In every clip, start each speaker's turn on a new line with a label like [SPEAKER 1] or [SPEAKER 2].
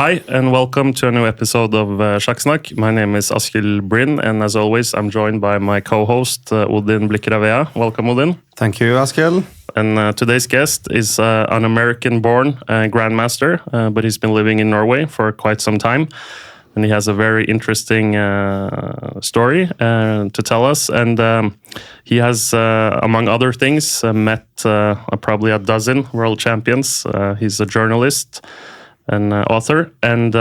[SPEAKER 1] Hi, and welcome to a new episode of Sjakksnakk. My name is Askild Bryn, and as always, I'm joined by my co-host, Odin Blikravea. Welcome, Odin.
[SPEAKER 2] Thank you, Askild.
[SPEAKER 1] And today's guest is an American-born grandmaster, but he's been living in Norway for quite some time. And he has a very interesting story to tell us. And he has, among other things, met probably a dozen world champions. He's a journalist and author, and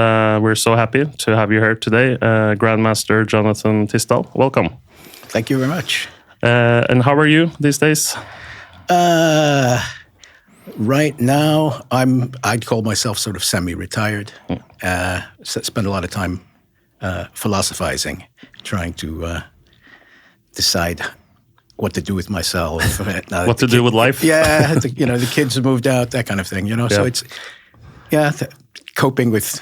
[SPEAKER 1] we're so happy to have you here today, Grandmaster Jonathan Tisdall. Welcome.
[SPEAKER 3] Thank you very much.
[SPEAKER 1] And how are you these days?
[SPEAKER 3] Right now, I'd call myself sort of semi-retired. Spend a lot of time philosophizing, trying to decide what to do with myself.
[SPEAKER 1] What to do with life?
[SPEAKER 3] Yeah, the kids have moved out, that kind of thing. So it's coping with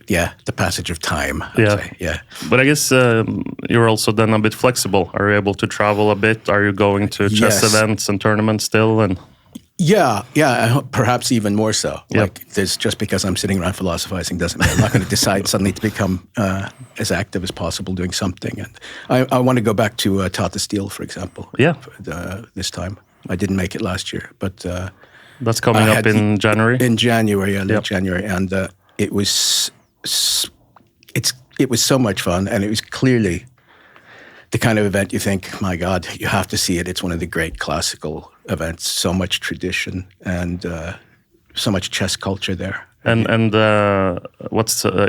[SPEAKER 3] the passage of time. I'd say. Yeah.
[SPEAKER 1] But I guess you're also then a bit flexible. Are you able to travel a bit? Are you going to chess events and tournaments still? And
[SPEAKER 3] Yeah, perhaps even more so. Like, there's just because I'm sitting around philosophizing doesn't mean I'm not going to decide suddenly to become as active as possible doing something. And I want to go back to Tata Steel, for example.
[SPEAKER 1] Yeah.
[SPEAKER 3] This time. I didn't make it last year, but
[SPEAKER 1] that's coming up in January.
[SPEAKER 3] In January, late January, and it was so much fun, and it was clearly the kind of event you think, my God, you have to see it. It's one of the great classical events. So much tradition and so much chess culture there.
[SPEAKER 1] And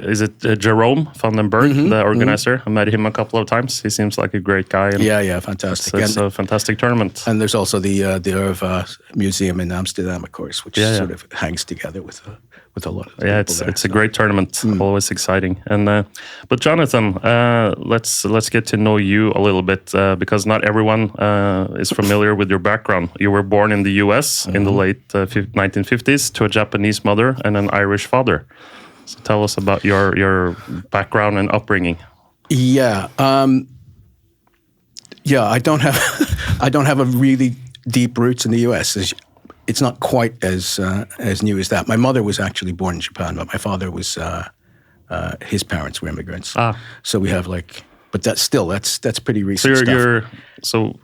[SPEAKER 1] is it Jerome van den Berg, the organizer? I met him a couple of times. He seems like a great guy. And
[SPEAKER 3] yeah, fantastic.
[SPEAKER 1] It's a fantastic tournament.
[SPEAKER 3] And there's also the Irva Museum in Amsterdam, of course, which sort of hangs together with a lot of people
[SPEAKER 1] it's a great tournament. Always exciting. And but Jonathan, let's get to know you a little bit because not everyone is familiar with your background. You were born in the U.S. in the late 1950s to a Japanese mother and an Irish father. So tell us about your background and upbringing.
[SPEAKER 3] Yeah, I don't have a really deep roots in the U.S. It's not quite as new as that. My mother was actually born in Japan, but my father was his parents were immigrants. So we have but that's pretty recent stuff.
[SPEAKER 1] So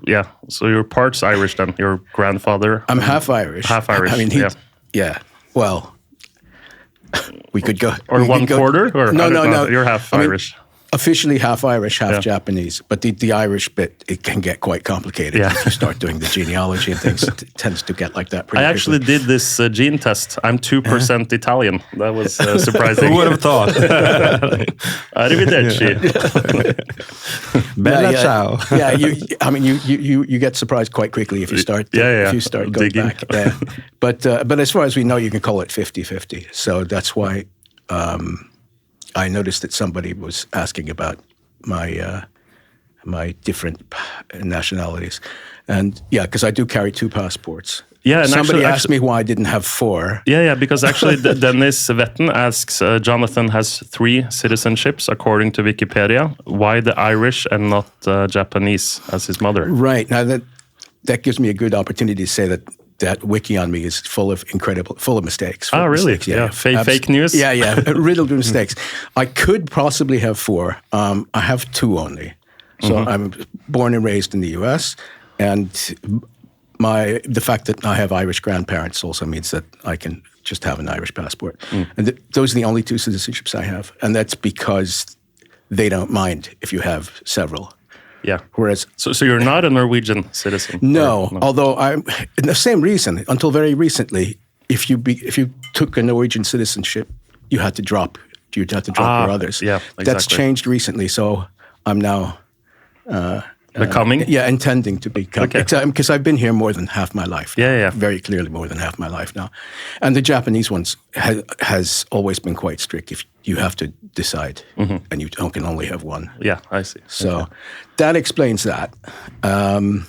[SPEAKER 1] you're parts Irish then. Your grandfather.
[SPEAKER 3] I'm half Irish.
[SPEAKER 1] Half Irish.
[SPEAKER 3] I mean, well, we could go.
[SPEAKER 1] Or one quarter? Or
[SPEAKER 3] no.
[SPEAKER 1] You're half Irish.
[SPEAKER 3] Officially half Irish, half Japanese, but the Irish bit, it can get quite complicated if you start doing the genealogy and things. It tends to get like that pretty quickly.
[SPEAKER 1] Actually did this gene test. I'm 2% Italian. That was surprising.
[SPEAKER 2] Who would have thought?
[SPEAKER 1] Arrivederci.
[SPEAKER 2] Bella ciao.
[SPEAKER 3] You get surprised quite quickly if you start if you start going
[SPEAKER 1] digging
[SPEAKER 3] back. Yeah. But as far as we know, you can call it 50-50. So that's why I noticed that somebody was asking about my different nationalities, and because I do carry 2 passports.
[SPEAKER 1] Yeah, and
[SPEAKER 3] somebody asked me why I didn't have 4.
[SPEAKER 1] Yeah, because actually Dennis Vetten asks, Jonathan has 3 citizenships according to Wikipedia. Why the Irish and not Japanese as his mother?
[SPEAKER 3] Right, now that gives me a good opportunity to say that wiki on me is full of mistakes.
[SPEAKER 1] Really?
[SPEAKER 3] Mistakes, yeah.
[SPEAKER 1] Fake news?
[SPEAKER 3] Yeah, riddled with mistakes. I could possibly have 4. I have 2 only. So I'm born and raised in the U.S., and the fact that I have Irish grandparents also means that I can just have an Irish passport. And those are the only 2 citizenships I have, and that's because they don't mind if you have several.
[SPEAKER 1] Yeah.
[SPEAKER 3] Whereas,
[SPEAKER 1] so you're not a Norwegian citizen?
[SPEAKER 3] No. Although I'm in the same reason. Until very recently, if you took a Norwegian citizenship, you had to drop your others.
[SPEAKER 1] Yeah, exactly.
[SPEAKER 3] That's changed recently. So I'm now
[SPEAKER 1] becoming.
[SPEAKER 3] Intending to become. Because I've been here more than half my life.
[SPEAKER 1] Yeah.
[SPEAKER 3] Very clearly more than half my life now, and the Japanese ones has always been quite strict. If you have to decide, and you can only have 1.
[SPEAKER 1] Yeah, I see.
[SPEAKER 3] So that explains that. And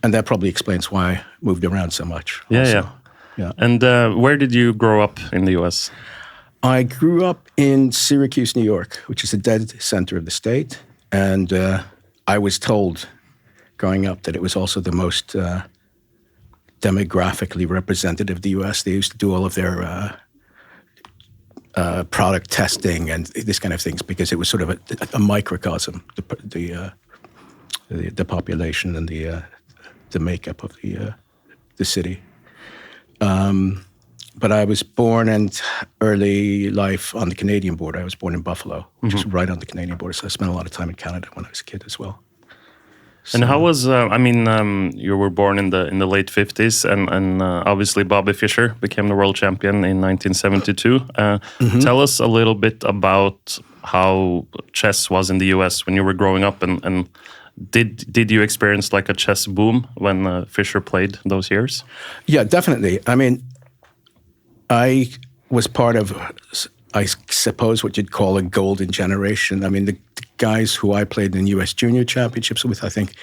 [SPEAKER 3] that probably explains why I moved around so much.
[SPEAKER 1] Yeah. And where did you grow up in the U.S.?
[SPEAKER 3] I grew up in Syracuse, New York, which is the dead center of the state. And I was told growing up that it was also the most demographically representative of the U.S. They used to do all of their product testing and this kind of things, because it was sort of a microcosm, the population and the makeup of the city. But I was born and early life on the Canadian border. I was born in Buffalo, which is right on the Canadian border. So I spent a lot of time in Canada when I was a kid as well. So,
[SPEAKER 1] and how was? You were born in the late 50s, and obviously Bobby Fischer became the world champion in 1972. Tell us a little bit about how chess was in the US when you were growing up, and did you experience like a chess boom when Fischer played those years?
[SPEAKER 3] Yeah, definitely. I mean, I was part of, I suppose, what you'd call a golden generation. I mean, the guys who I played in U.S. Junior Championships with, I think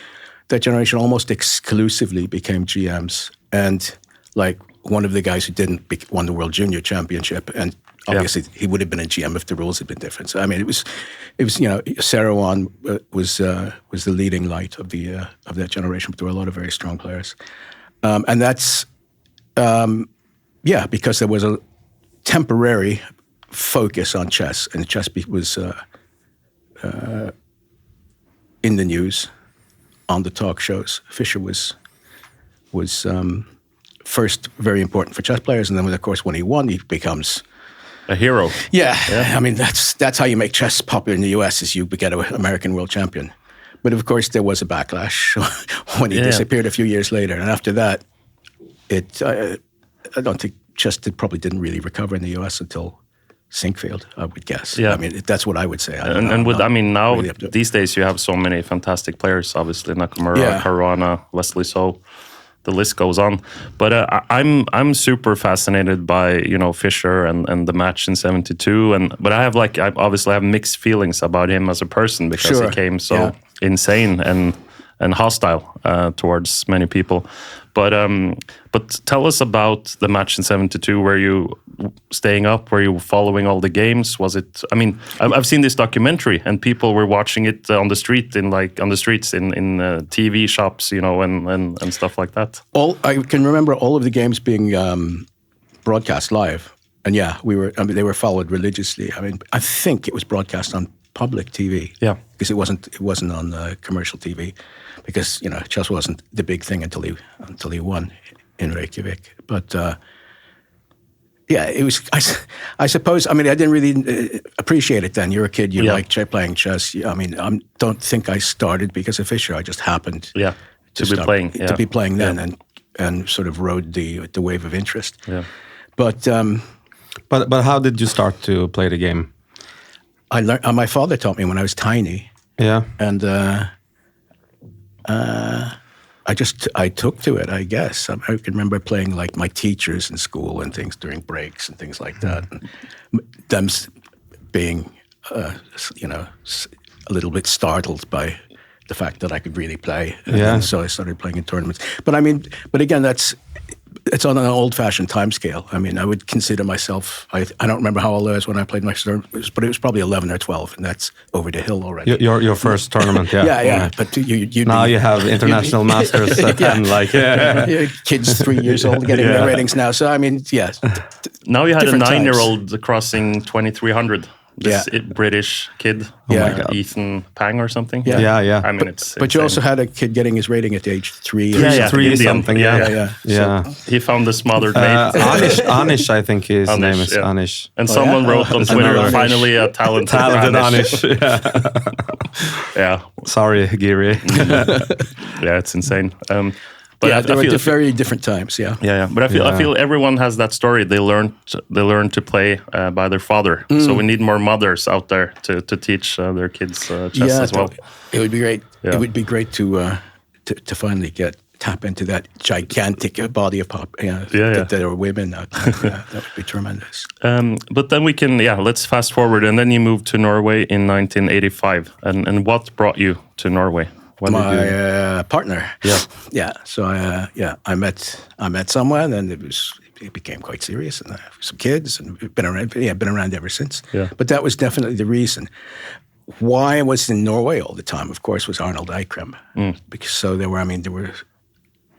[SPEAKER 3] that generation almost exclusively became GMs. And like one of the guys who didn't won the World Junior Championship, and obviously he would have been a GM if the rules had been different. So I mean, it was Saruman was the leading light of that generation. But there were a lot of very strong players, and that's. Because there was a temporary focus on chess, and chess was in the news, on the talk shows. Fischer was first very important for chess players, and then, of course, when he won, he becomes
[SPEAKER 1] a hero.
[SPEAKER 3] Yeah, I mean that's how you make chess popular in the U.S. is you get an American world champion. But of course, there was a backlash when he disappeared a few years later, and after that, I don't think chess probably didn't really recover in the U.S. until Sinkfield, I would guess.
[SPEAKER 1] Yeah.
[SPEAKER 3] I mean, that's what I would say.
[SPEAKER 1] Now
[SPEAKER 3] really
[SPEAKER 1] these days you have so many fantastic players, obviously Nakamura, Caruana, Wesley So, the list goes on. But I'm super fascinated by Fischer and the match in '72, but I obviously have mixed feelings about him as a person because he came so insane and hostile towards many people. But tell us about the match in '72. Were you staying up? Were you following all the games? Was it? I mean, I've seen this documentary, and people were watching it on the streets in TV shops, and stuff like that.
[SPEAKER 3] I can remember all of the games being broadcast live, and they were followed religiously. I mean, I think it was broadcast on public TV.
[SPEAKER 1] Yeah,
[SPEAKER 3] because it wasn't on commercial TV. Because chess wasn't the big thing until he won in Reykjavik. But it was. I suppose. I mean, I didn't really appreciate it then. You're a kid. You like playing chess. I mean, I don't think I started because of Fischer. I just happened to be playing then, and sort of rode the wave of interest.
[SPEAKER 1] Yeah.
[SPEAKER 2] But how did you start to play the game?
[SPEAKER 3] I learned. My father taught me when I was tiny.
[SPEAKER 2] Yeah.
[SPEAKER 3] And. I took to it, I guess. I can remember playing like my teachers in school and things during breaks and things like that. And them being, a little bit startled by the fact that I could really play. And so I started playing in tournaments. But again, it's on an old-fashioned time scale. I mean, I would consider myself, I don't remember how old I was when I played my first, but it was probably 11 or 12, and that's over the hill already.
[SPEAKER 2] Your first tournament,
[SPEAKER 3] yeah. But
[SPEAKER 2] you have international masters and
[SPEAKER 3] kids 3 years old getting their ratings now. So, I mean,
[SPEAKER 1] Now you had a 9-year-old crossing 2300. This British kid, Ethan Pang or something.
[SPEAKER 2] Yeah.
[SPEAKER 1] I mean, it's.
[SPEAKER 3] But you also had a kid getting his rating at age 3.
[SPEAKER 2] Three something. Yeah.
[SPEAKER 1] So he found the smothered mate.
[SPEAKER 2] Anish, I think his name is Anish.
[SPEAKER 1] And someone wrote on Twitter, finally a talented
[SPEAKER 2] Anish.
[SPEAKER 1] Yeah.
[SPEAKER 2] Sorry, Giri.
[SPEAKER 1] It's insane.
[SPEAKER 3] But they were very different times. Yeah.
[SPEAKER 1] But I feel everyone has that story. They learned to play by their father. So we need more mothers out there to teach their kids chess as well.
[SPEAKER 3] It would be great. Yeah. It would be great to finally tap into that gigantic body of that there are women out there. That would be tremendous.
[SPEAKER 1] But then we can let's fast forward, and then you moved to Norway in 1985. And what brought you to Norway?
[SPEAKER 3] My partner.
[SPEAKER 1] Yeah.
[SPEAKER 3] So I met someone, and it became quite serious, and I have some kids, and we've been around ever since.
[SPEAKER 1] Yeah.
[SPEAKER 3] But that was definitely the reason. Why I was in Norway all the time, of course, was Arnold Eikrem. Because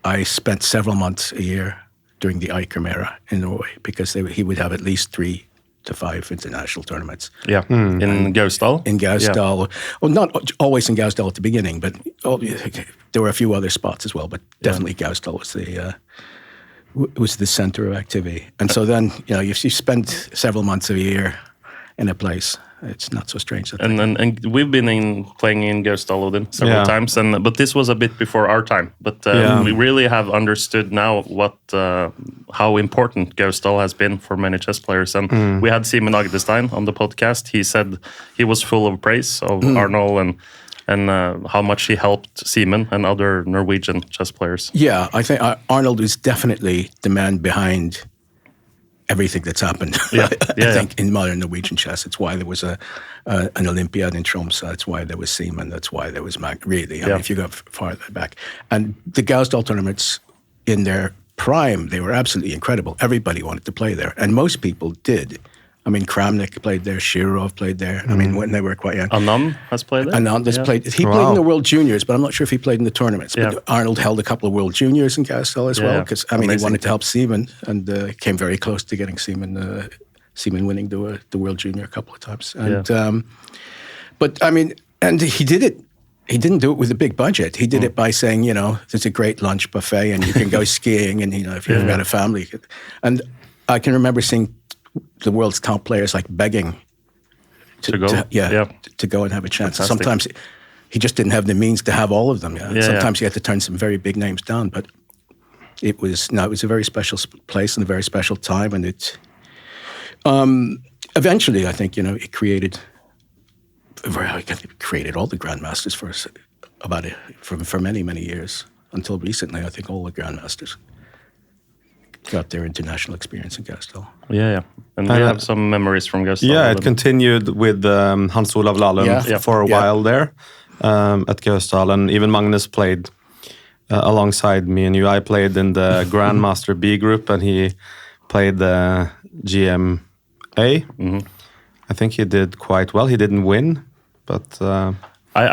[SPEAKER 3] I spent several months a year during the Eikrem era in Norway, because he would have at least 3 to 5 international tournaments.
[SPEAKER 1] Yeah, in Gausdal.
[SPEAKER 3] In Gausdal, well, not always in Gausdal at the beginning, but there were a few other spots as well. But definitely Gausdal was the center of activity. And so then, if you spend several months of a year in a place, it's not so strange.
[SPEAKER 1] And we've been playing in Gausdal several times, but this was a bit before our time. But we really have understood now how important Gausdal has been for many chess players. And we had Simen Agdestein on the podcast. He said he was full of praise of Arnold and how much he helped Simen and other Norwegian chess players.
[SPEAKER 3] Yeah, I think Arnold is definitely the man behind everything that's happened. I think in modern Norwegian chess, it's why there was an Olympiad in Tromsø. It's why there was Simen. That's why there was really. I mean, if you go farther back, and the Gausdal tournaments in their prime, they were absolutely incredible. Everybody wanted to play there, and most people did. I mean, Kramnik played there. Shirov played there. I mean, when they were quite young.
[SPEAKER 1] Anand has played there?
[SPEAKER 3] Anand has played. He played in the World Juniors, but I'm not sure if he played in the tournaments. But Arnold held a couple of World Juniors in Gausdal as well, because, he wanted to help Simen, and came very close to getting Simen winning the World Junior a couple of times. And but, I mean, and he did it. He didn't do it with a big budget. He did it by saying, there's a great lunch buffet, and you can go skiing, and, if you've got a family. And I can remember seeing the world's top players begging to go and have a chance. Fantastic. Sometimes he just didn't have the means to have all of them. Sometimes he had to turn some very big names down, but it was a very special place and a very special time, and it eventually, I think, it created all the grandmasters for many years until recently. I think all the grandmasters got their international experience in Gausdal.
[SPEAKER 1] Yeah. And we have some memories from Gausdal.
[SPEAKER 2] Yeah, it continued with Hans Olav Lahlum for a while there at Gausdal, and even Magnus played alongside me and you. I played in the Grandmaster B group, and he played the GMA. I think he did quite well. He didn't win, but...
[SPEAKER 1] I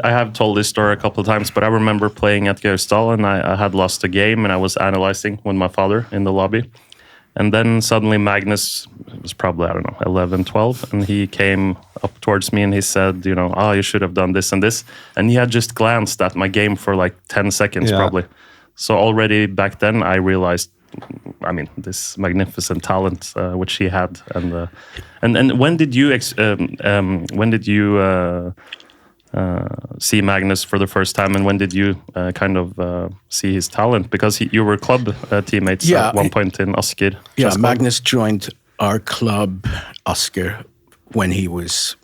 [SPEAKER 1] have told this story a couple of times, but I remember playing at Gausdal, and I had lost a game, and I was analyzing with my father in the lobby. And then suddenly Magnus was probably, 11, 12, and he came up towards me and he said, you should have done this and this. And he had just glanced at my game for 10 seconds probably. So already back then I realized, this magnificent talent which he had. And when did you see Magnus for the first time, and when did you see his talent? Because you were club teammates at one point in Asker.
[SPEAKER 3] Yeah, Magnus joined our club, Asker, when he was,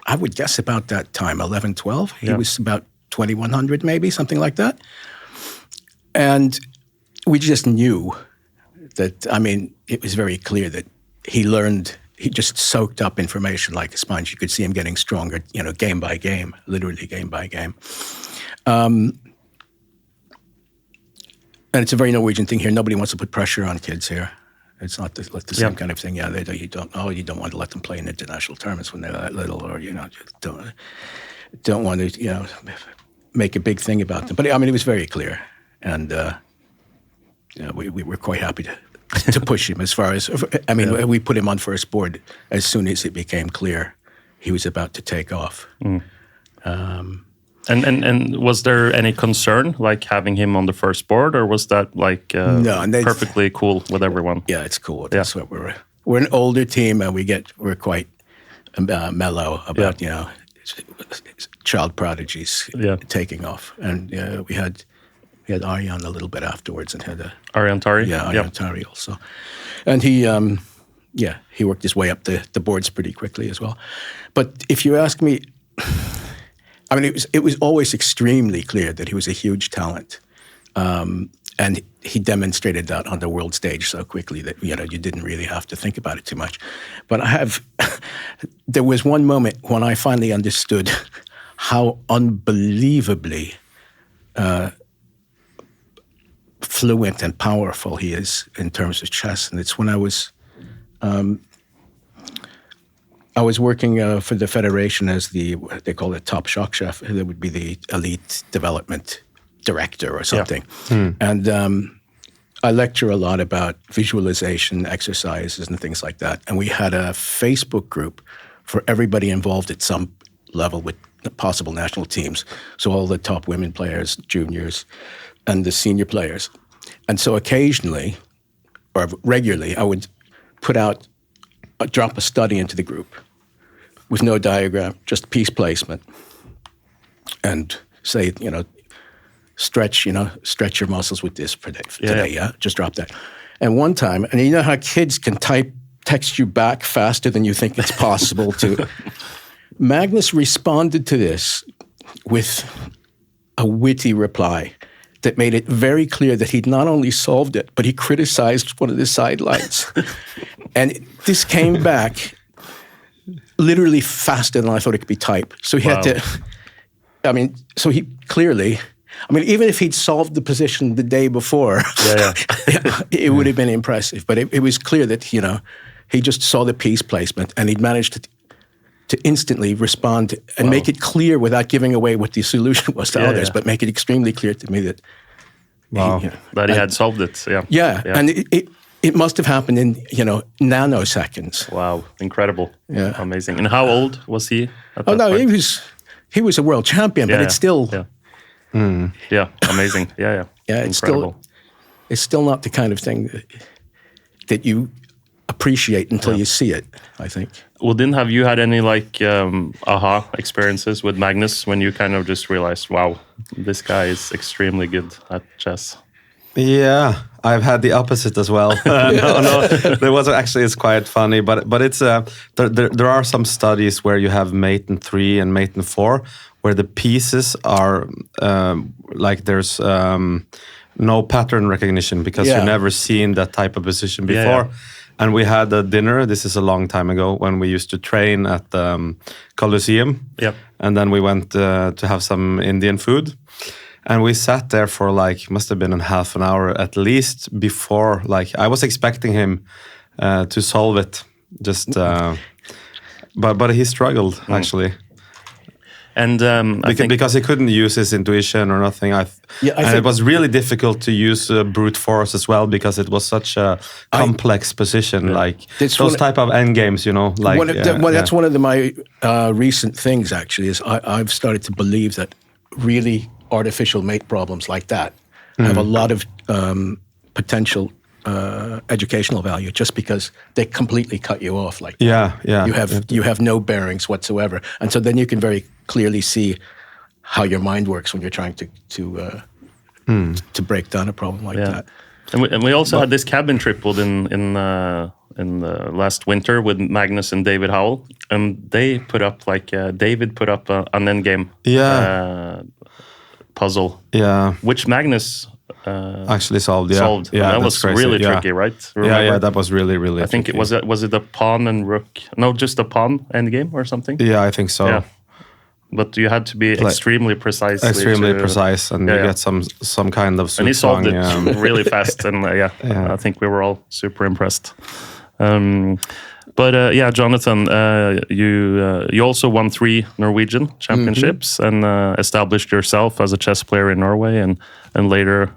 [SPEAKER 3] I would guess about that time, 11, 12. He was about 2100 maybe, something like that. And we just knew that, it was very clear that he just soaked up information like a sponge. You could see him getting stronger, game by game, literally game by game. And it's a very Norwegian thing here. Nobody wants to put pressure on kids here. It's not the same kind of thing. You don't want to let them play in international tournaments when they're that little, or don't want to make a big thing about them. But it was very clear, and we were quite happy to push him as far as, we put him on first board as soon as it became clear he was about to take off.
[SPEAKER 1] And was there any concern, having him on the first board, or was that no, perfectly cool with everyone?
[SPEAKER 3] Yeah, it's cool. That's what we're an older team, and we're quite mellow about child prodigies taking off, and we had Arjan a little bit afterwards, and had
[SPEAKER 1] Arjan Tari.
[SPEAKER 3] Yeah, Arjan Tari also, and he worked his way up the boards pretty quickly as well. But if you ask me, it was always extremely clear that he was a huge talent, and he demonstrated that on the world stage so quickly that you didn't really have to think about it too much. But there was one moment when I finally understood how unbelievably fluent and powerful he is in terms of chess, and it's when I was working for the federation as they call it top shock chef. That would be the elite development director or something. And I lecture a lot about visualization exercises and things like that. And we had a Facebook group for everybody involved at some level with possible national teams. So all the top women players, juniors, and the senior players. And so occasionally, or regularly, I would drop a study into the group with no diagram, just piece placement, and say, stretch your muscles with this for today, yeah? Just drop that. And one time, and you know how kids can text you back faster than you think it's possible to. Magnus responded to this with a witty reply that made it very clear that he'd not only solved it, but he criticized one of the sidelines. And this came back literally faster than I thought it could be typed. So he had to, so he clearly, even if he'd solved the position the day before, it would have been impressive. But it was clear that, he just saw the piece placement and he'd managed to instantly respond and make it clear without giving away what the solution was to others, but make it extremely clear to me that
[SPEAKER 1] he had solved it.
[SPEAKER 3] Yeah. And it must have happened in, nanoseconds.
[SPEAKER 1] Wow, incredible. Yeah. Amazing. And how old was he at that
[SPEAKER 3] point? He was a world champion, but it's still...
[SPEAKER 1] Yeah, amazing. Yeah, incredible.
[SPEAKER 3] It's still not the kind of thing that you appreciate until you see it, I think.
[SPEAKER 1] Well, have you had any aha experiences with Magnus when you kind of just realized, wow, this guy is extremely good at chess?
[SPEAKER 2] Yeah, I've had the opposite as well. No, there was actually, it's quite funny, but it's there are some studies where you have mate in 3 and mate in 4, where the pieces are there's no pattern recognition because you've never seen that type of position before. Yeah. And we had a dinner, this is a long time ago, when we used to train at the Colosseum.
[SPEAKER 1] Yep.
[SPEAKER 2] And then we went to have some Indian food. And we sat there for must have been a half an hour at least before, I was expecting him to solve it. Just, but he struggled actually.
[SPEAKER 1] And
[SPEAKER 2] because he couldn't use his intuition or nothing. And it was really difficult to use brute force as well because it was such a complex position. Those type of end games,
[SPEAKER 3] that's one of my recent things. Actually, is I've started to believe that really artificial mate problems like that have a lot of potential educational value just because they completely cut you off. You have no bearings whatsoever, and so then you can very clearly see how your mind works when you're trying to break down a problem like that.
[SPEAKER 1] And we also had this cabin trip in the last winter with Magnus and David Howell, and they put up David put up an endgame puzzle. Yeah, which Magnus.
[SPEAKER 2] Actually solved.
[SPEAKER 1] Yeah, that was crazy. Really tricky, right? Remember?
[SPEAKER 2] Yeah, that was really, really.
[SPEAKER 1] I think
[SPEAKER 2] tricky.
[SPEAKER 1] Was it a pawn and rook? No, just a pawn endgame or something.
[SPEAKER 2] Yeah, I think so.
[SPEAKER 1] Yeah. But you had to be extremely precise.
[SPEAKER 2] Extremely precise, and you get some kind of.
[SPEAKER 1] And he solved it really fast, and I think we were all super impressed. But Jonathan, you also won 3 Norwegian championships and established yourself as a chess player in Norway and later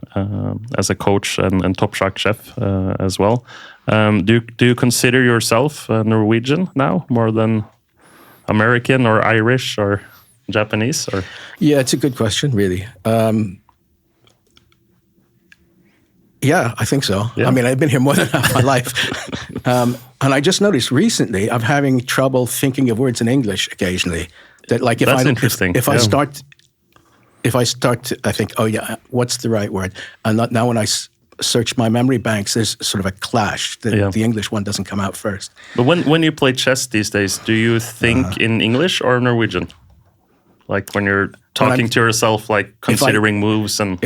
[SPEAKER 1] as a coach and top Sjakk chef as well. Do you consider yourself Norwegian now more than American or Irish or Japanese? Or
[SPEAKER 3] yeah, it's a good question, really. Yeah, I think so. Yeah. I've been here more than half my life. And I just noticed recently I'm having trouble thinking of words in English occasionally. That's
[SPEAKER 1] interesting.
[SPEAKER 3] If I start to, I think, what's the right word? And now when I search my memory banks, there's sort of a clash. The English one doesn't come out first.
[SPEAKER 1] But when you play chess these days, do you think in English or Norwegian? When you're talking to yourself, considering moves and...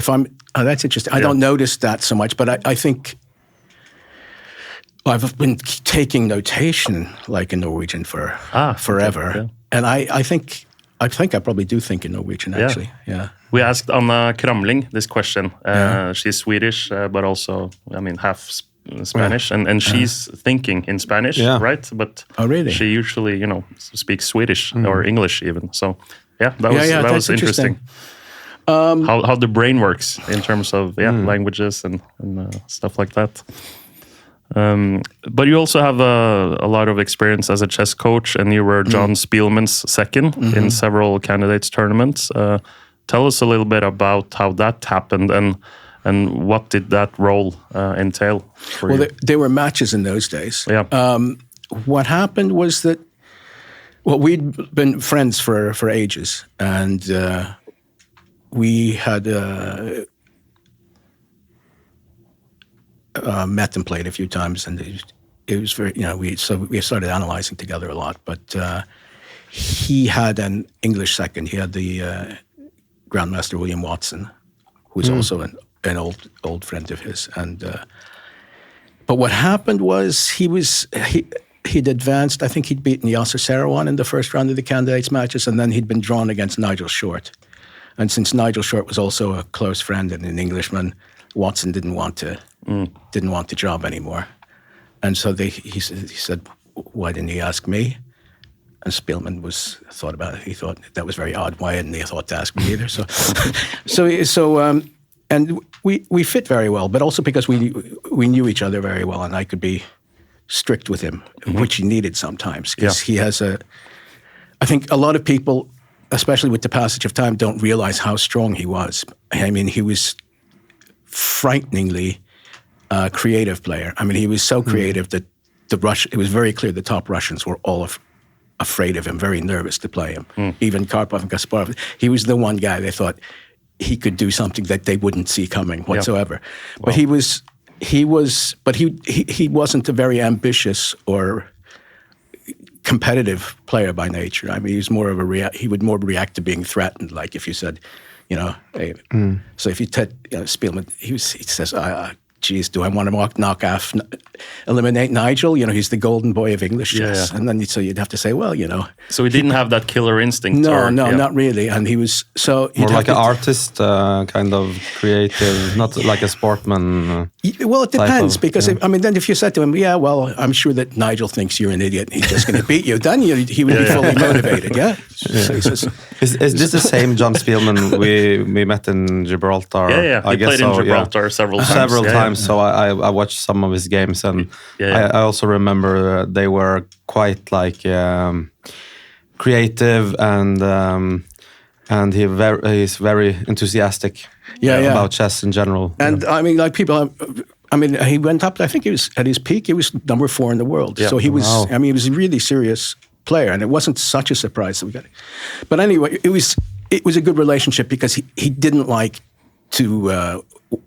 [SPEAKER 3] that's interesting. I don't notice that so much, but I think I've been taking notation in Norwegian for forever. Okay, and I think I probably do think in Norwegian, actually. Yeah.
[SPEAKER 1] We asked Anna Kramling this question. She's Swedish, but also, half Spanish, and she's thinking in Spanish, right? But
[SPEAKER 3] really?
[SPEAKER 1] She usually, speaks Swedish or English even. So, that was interesting. how the brain works in terms of languages and stuff like that. But you also have a lot of experience as a chess coach, and you were John Speelman's second in several candidates tournaments. Tell us a little bit about how that happened and what did that role entail for you?
[SPEAKER 3] There were matches in those days.
[SPEAKER 1] Yeah.
[SPEAKER 3] What happened was that, we'd been friends for ages, and we had met and played a few times, and it was very, we started analyzing together a lot. But he had an English second. He had the grandmaster William Watson, who was also an old friend of his. And but what happened was he'd advanced. I think he'd beaten Yasser Seirawan in the first round of the candidates matches, and then he'd been drawn against Nigel Short. And since Nigel Short was also a close friend and an Englishman, Watson didn't want the job anymore. And so he said, "Why didn't he ask me?" And Speelman thought about it. He thought that was very odd. Why hadn't he thought to ask me either? And we fit very well, but also because we knew each other very well, and I could be strict with him, which he needed sometimes, because he has I think a lot of people, especially with the passage of time, don't realize how strong he was. I mean, he was frighteningly creative player. I mean, he was so creative that it was very clear the top Russians were all afraid of him, very nervous to play him. Even Karpov and Kasparov. He was the one guy they thought he could do something that they wouldn't see coming whatsoever. Wow. But he wasn't a very ambitious or competitive player by nature. I mean, he was more of he would more react to being threatened. Like if you said, hey. So if you Speelman, he says, geez, do I want to eliminate Nigel? He's the golden boy of English chess. Yeah. And then you'd have to say, well,
[SPEAKER 1] So he didn't have that killer instinct?
[SPEAKER 3] No, not really. And he was
[SPEAKER 2] more like an artist, kind of creative, not like a sportsman.
[SPEAKER 3] Well, it depends, because then if you said to him, I'm sure that Nigel thinks you're an idiot and he's just going to beat you, then he would be fully motivated, So he says,
[SPEAKER 2] is this the same John Spielman we met in Gibraltar?
[SPEAKER 1] Yeah. He played in Gibraltar several times.
[SPEAKER 2] So I watched some of his games, and I also remember they were quite like creative, and he's very enthusiastic about chess in general.
[SPEAKER 3] And I mean, like he went up. I think he was at his peak. He was number 4 in the world. Yeah. So he was. Wow. I mean, he was a really serious player, and it wasn't such a surprise that we got it. But anyway, it was a good relationship because he didn't like to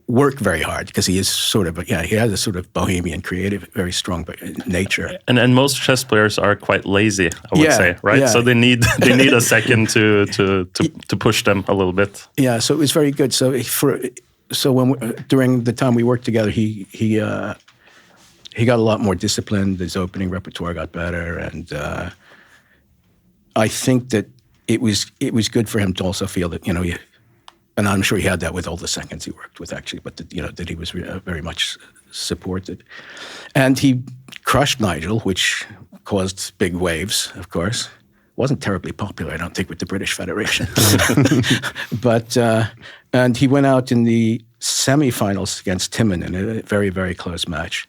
[SPEAKER 3] work very hard, because he is he has a sort of bohemian, creative, very strong nature.
[SPEAKER 1] And most chess players are quite lazy, I would say, right? Yeah. So they need a second to push them a little bit.
[SPEAKER 3] Yeah, so it was very good. So during the time we worked together, he got a lot more disciplined. His opening repertoire got better, and I think that it was good for him to also feel that and I'm sure he had that with all the seconds he worked with, actually, but that he was very much supported. And he crushed Nigel, which caused big waves, of course. Wasn't terribly popular, I don't think, with the British Federation. But and he went out in the semifinals against Timon in a very, very close match.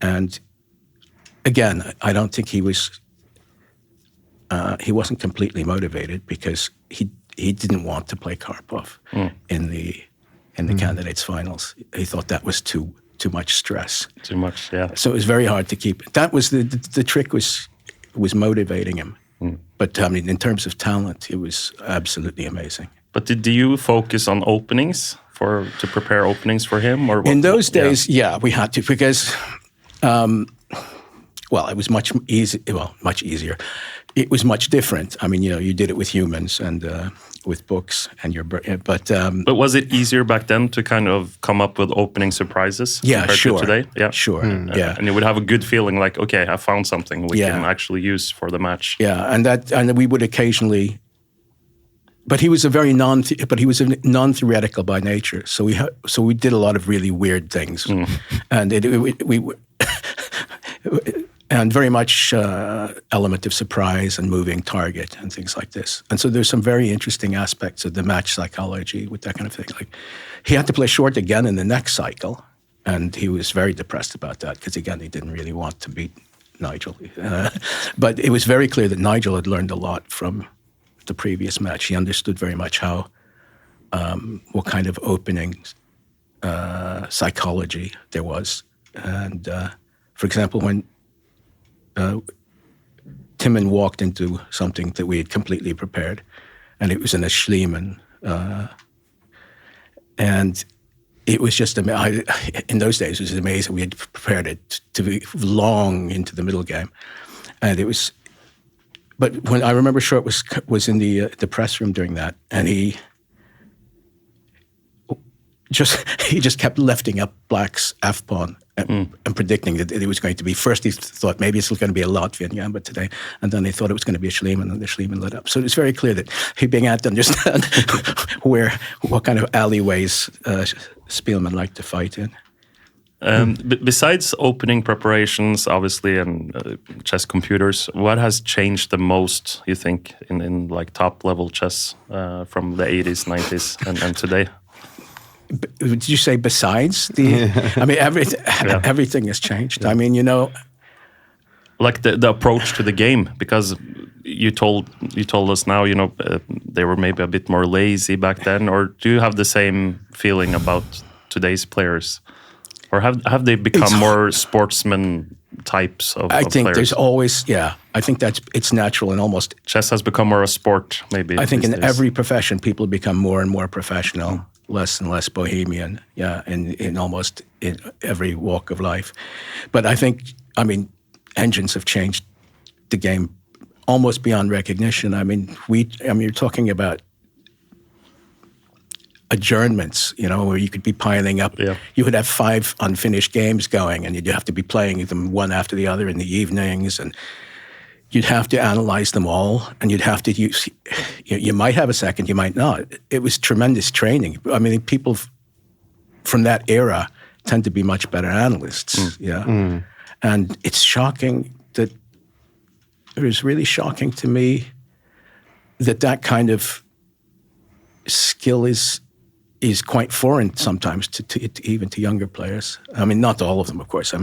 [SPEAKER 3] And again, I don't think he wasn't completely motivated, because he didn't want to play Karpov in the candidates finals. He thought that was too much stress.
[SPEAKER 1] Too much, yeah.
[SPEAKER 3] So it was very hard to keep. That was the trick was motivating him. But I mean, in terms of talent, it was absolutely amazing.
[SPEAKER 1] But did you focus on openings to prepare openings for him, or what?
[SPEAKER 3] In those days? Yeah, we had to, because it was much easier. It was much different. I mean, you did it with humans and with books, and but
[SPEAKER 1] was it easier back then to kind of come up with opening surprises?
[SPEAKER 3] Yeah, sure.
[SPEAKER 1] To today, yeah,
[SPEAKER 3] sure.
[SPEAKER 1] And you would have a good feeling, like, okay, I found something we can actually use for the match.
[SPEAKER 3] Yeah, and we would occasionally. But he was he was non-theoretical by nature. So we did a lot of really weird things, and and very much element of surprise and moving target and things like this. And so there's some very interesting aspects of the match psychology with that kind of thing. Like, he had to play short again in the next cycle, and he was very depressed about that because, again, he didn't really want to beat Nigel. But it was very clear that Nigel had learned a lot from the previous match. He understood very much how, what kind of opening psychology there was. And, for example, when Timon walked into something that we had completely prepared, and it was in a Schliemann. And it was just, in those days, it was amazing. We had prepared it to be long into the middle game. And it was, but when I remember Short was in the press room during that, and he just kept lifting up Black's F-pawn and predicting that it was going to be, first he thought maybe it's going to be a Latvian gambit today, and then they thought it was going to be a Schliemann, and the Schliemann lit up. So it was very clear that he began to understand what kind of alleyways Speelman liked to fight in.
[SPEAKER 1] Besides opening preparations, obviously, and chess computers, what has changed the most, you think, in like top-level chess from the 80s, 90s, and today?
[SPEAKER 3] Did you say besides the? I mean, everything has changed. Yeah. I mean,
[SPEAKER 1] like the approach to the game, because you told us now, they were maybe a bit more lazy back then, or do you have the same feeling about today's players, or have they become more sportsman types of
[SPEAKER 3] I think
[SPEAKER 1] players?
[SPEAKER 3] There's always, I think it's natural, and almost
[SPEAKER 1] chess has become more a sport. Maybe
[SPEAKER 3] I think in every profession, people become more and more professional. Less and less bohemian, in almost in every walk of life. But I think, engines have changed the game almost beyond recognition. You're talking about adjournments, where you could be piling up. Yeah. You would have 5 unfinished games going, and you'd have to be playing them one after the other in the evenings, and you'd have to analyze them all, and you'd have to use, you might have a second, you might not. It was tremendous training. People from that era tend to be much better analysts, And it's shocking it was really shocking to me that kind of skill is quite foreign sometimes to even to younger players. Not all of them, of course.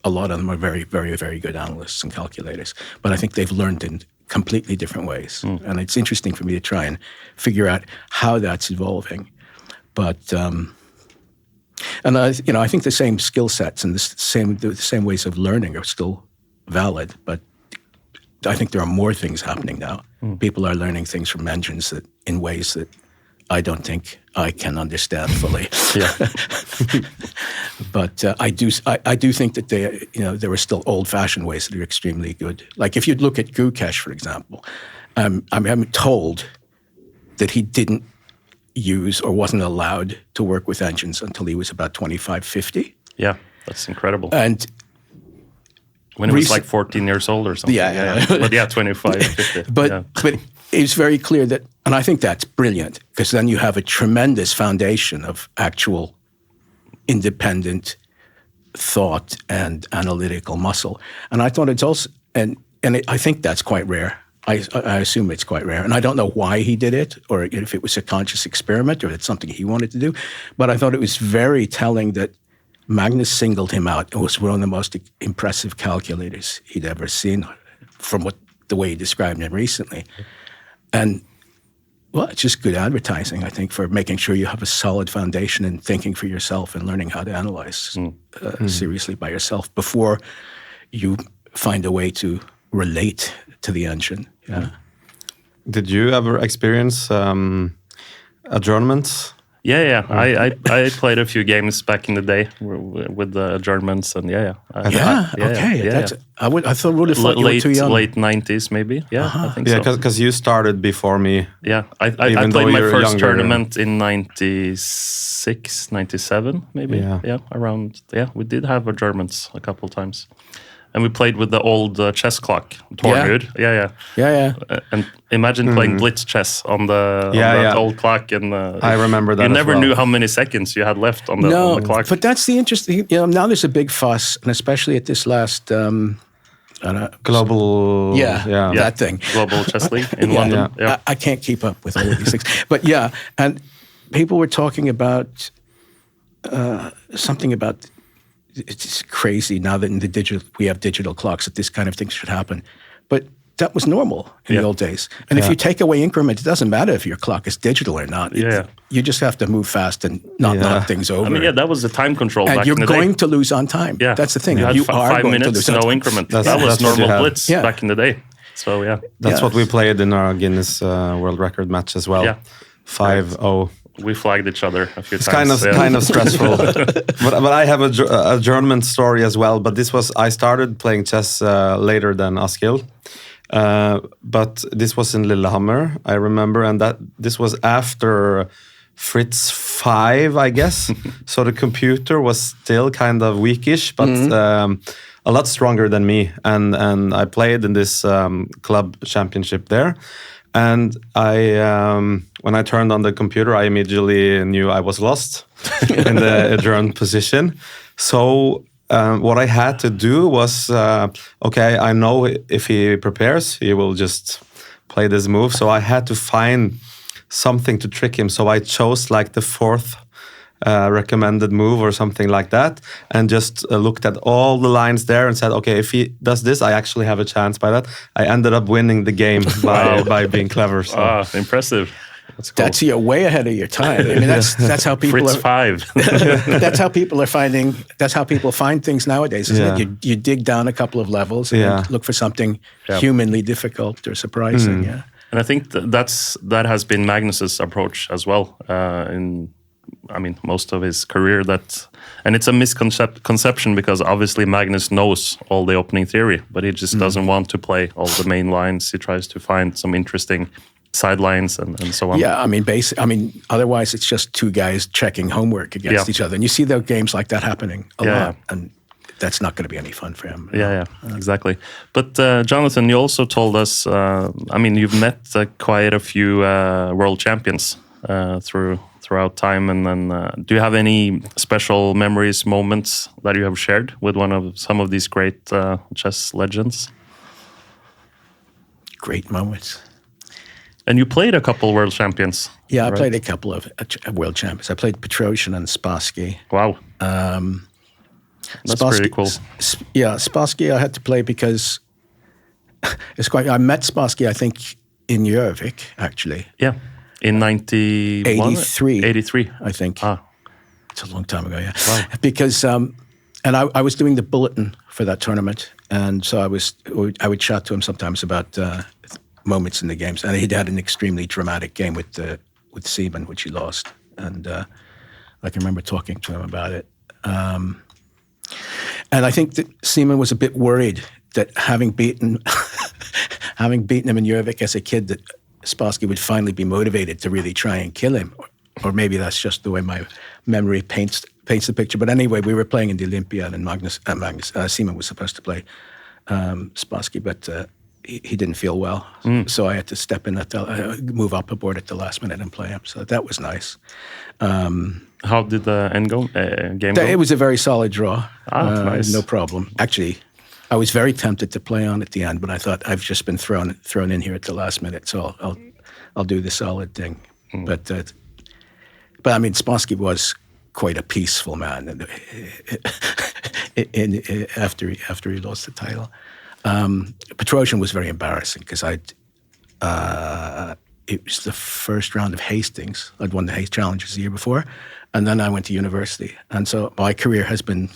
[SPEAKER 3] A lot of them are very, very, very good analysts and calculators, but I think they've learned in completely different ways. And it's interesting for me to try and figure out how that's evolving. But, and I think the same skill sets and the same ways of learning are still valid, but I think there are more things happening now. People are learning things from engines in ways that I don't think I can understand fully. But I do think that there are still old-fashioned ways that are extremely good. Like if you look at Gukesh, for example, I'm told that he didn't use or wasn't allowed to work with engines until he was about 25, 50.
[SPEAKER 1] Yeah, that's incredible.
[SPEAKER 3] And
[SPEAKER 1] when he was like 14 years old or something.
[SPEAKER 3] Yeah.
[SPEAKER 1] But 25, 50.
[SPEAKER 3] But it's very clear that, and I think that's brilliant, because then you have a tremendous foundation of actual independent thought and analytical muscle. And I thought it's also, I think that's quite rare. I assume it's quite rare. And I don't know why he did it, or if it was a conscious experiment, or it's something he wanted to do. But I thought it was very telling that Magnus singled him out. It was one of the most impressive calculators he'd ever seen, from the way he described him recently. And, it's just good advertising, I think, for making sure you have a solid foundation in thinking for yourself and learning how to analyze seriously by yourself before you find a way to relate to the engine. Yeah.
[SPEAKER 2] Did you ever experience adjournments?
[SPEAKER 1] Yeah. I played a few games back in the day with the adjournments, and
[SPEAKER 3] okay. I thought you were too young.
[SPEAKER 1] Late 90s, maybe. Yeah, I think so.
[SPEAKER 2] Yeah, because you started before me.
[SPEAKER 1] Yeah, I played my first tournament in 96, 97, maybe. Yeah, around. Yeah, we did have adjournments a couple times. And we played with the old chess clock, Tornud. Yeah. And imagine playing blitz chess on the old clock. And
[SPEAKER 2] I remember that.
[SPEAKER 1] You never knew how many seconds you had left on the clock.
[SPEAKER 3] But that's the interesting. Now there's a big fuss, and especially at this last
[SPEAKER 2] Global.
[SPEAKER 3] Yeah, that thing.
[SPEAKER 1] Global Chess League in London. Yeah.
[SPEAKER 3] I can't keep up with all of these things. But yeah, and people were talking about something about, it's crazy now that in we have digital clocks, that this kind of thing should happen. But that was normal in the old days. And if you take away increment, it doesn't matter if your clock is digital or not. You just have to move fast and not knock things over.
[SPEAKER 1] I mean, that was the time control
[SPEAKER 3] and
[SPEAKER 1] back in the day.
[SPEAKER 3] you're going to lose on time.
[SPEAKER 1] Yeah.
[SPEAKER 3] That's the thing.
[SPEAKER 1] You had
[SPEAKER 3] you
[SPEAKER 1] 5 minutes, no increment. That was normal blitz back in the day. So,
[SPEAKER 2] That's what we played in our Guinness World Record match as well. 5-0.
[SPEAKER 1] We flagged each other a few times.
[SPEAKER 2] It's kind of stressful. but I have a German story as well. But I started playing chess later than Askild. But this was in Lillehammer, I remember, and this was after Fritz 5, I guess. So the computer was still kind of weakish, but a lot stronger than me. And I played in this club championship there. And when I turned on the computer, I immediately knew I was lost in the adjourned position. So what I had to do was, okay, I know if he prepares, he will just play this move. So I had to find something to trick him. So I chose like the 4th recommended move or something like that, and just looked at all the lines there and said, okay, if he does this, I actually have a chance by that. I ended up winning the game by being clever. So.
[SPEAKER 1] Impressive. That's cool.
[SPEAKER 3] You're way ahead of your time. I mean, that's how people
[SPEAKER 1] Fritz 5.
[SPEAKER 3] That's how people are finding. That's how people find things nowadays. Isn't it? You dig down a couple of levels and look for something humanly difficult or surprising. Yeah.
[SPEAKER 1] And I think that has been Magnus's approach as well. Most of his career. And it's a misconception because obviously Magnus knows all the opening theory, but he just doesn't want to play all the main lines. He tries to find some interesting sidelines and so on.
[SPEAKER 3] Yeah, otherwise it's just two guys checking homework against each other. And you see those games like that happening a lot. And that's not going to be any fun for him.
[SPEAKER 1] Yeah, exactly. But Jonathan, you also told us, you've met quite a few world champions throughout time. And then do you have any special memories, moments that you have shared with some of these great chess legends?
[SPEAKER 3] Great moments.
[SPEAKER 1] And you played a couple world champions.
[SPEAKER 3] Yeah, I played a couple of world champions. I played Petrosian and Spassky.
[SPEAKER 1] Wow. That's pretty cool.
[SPEAKER 3] Spassky I had to play because I met Spassky, I think, in Gjøvik, actually.
[SPEAKER 1] Yeah. In 83,
[SPEAKER 3] I think. It's a long time ago, yeah.
[SPEAKER 1] Wow.
[SPEAKER 3] Because, and I was doing the bulletin for that tournament, and so I would chat to him sometimes about moments in the games, and he'd had an extremely dramatic game with Seaman, which he lost, and I can remember talking to him about it. And I think that Seaman was a bit worried that having beaten him in Gjøvik as a kid, that Spassky would finally be motivated to really try and kill him, or maybe that's just the way my memory paints the picture. But anyway, we were playing in the Olympiad, and Seaman was supposed to play Spassky, but he didn't feel well, so I had to step in move up aboard at the last minute and play him. So that was nice.
[SPEAKER 1] How did the end game go?
[SPEAKER 3] It was a very solid draw.
[SPEAKER 1] Nice.
[SPEAKER 3] No problem. Actually, I was very tempted to play on at the end, but I thought I've just been thrown in here at the last minute, so I'll do the solid thing. But Spassky was quite a peaceful man after he lost the title. Petrosian was very embarrassing because it was the first round of Hastings. I'd won the Hastings Challenges the year before, and then I went to university. And so my career has been,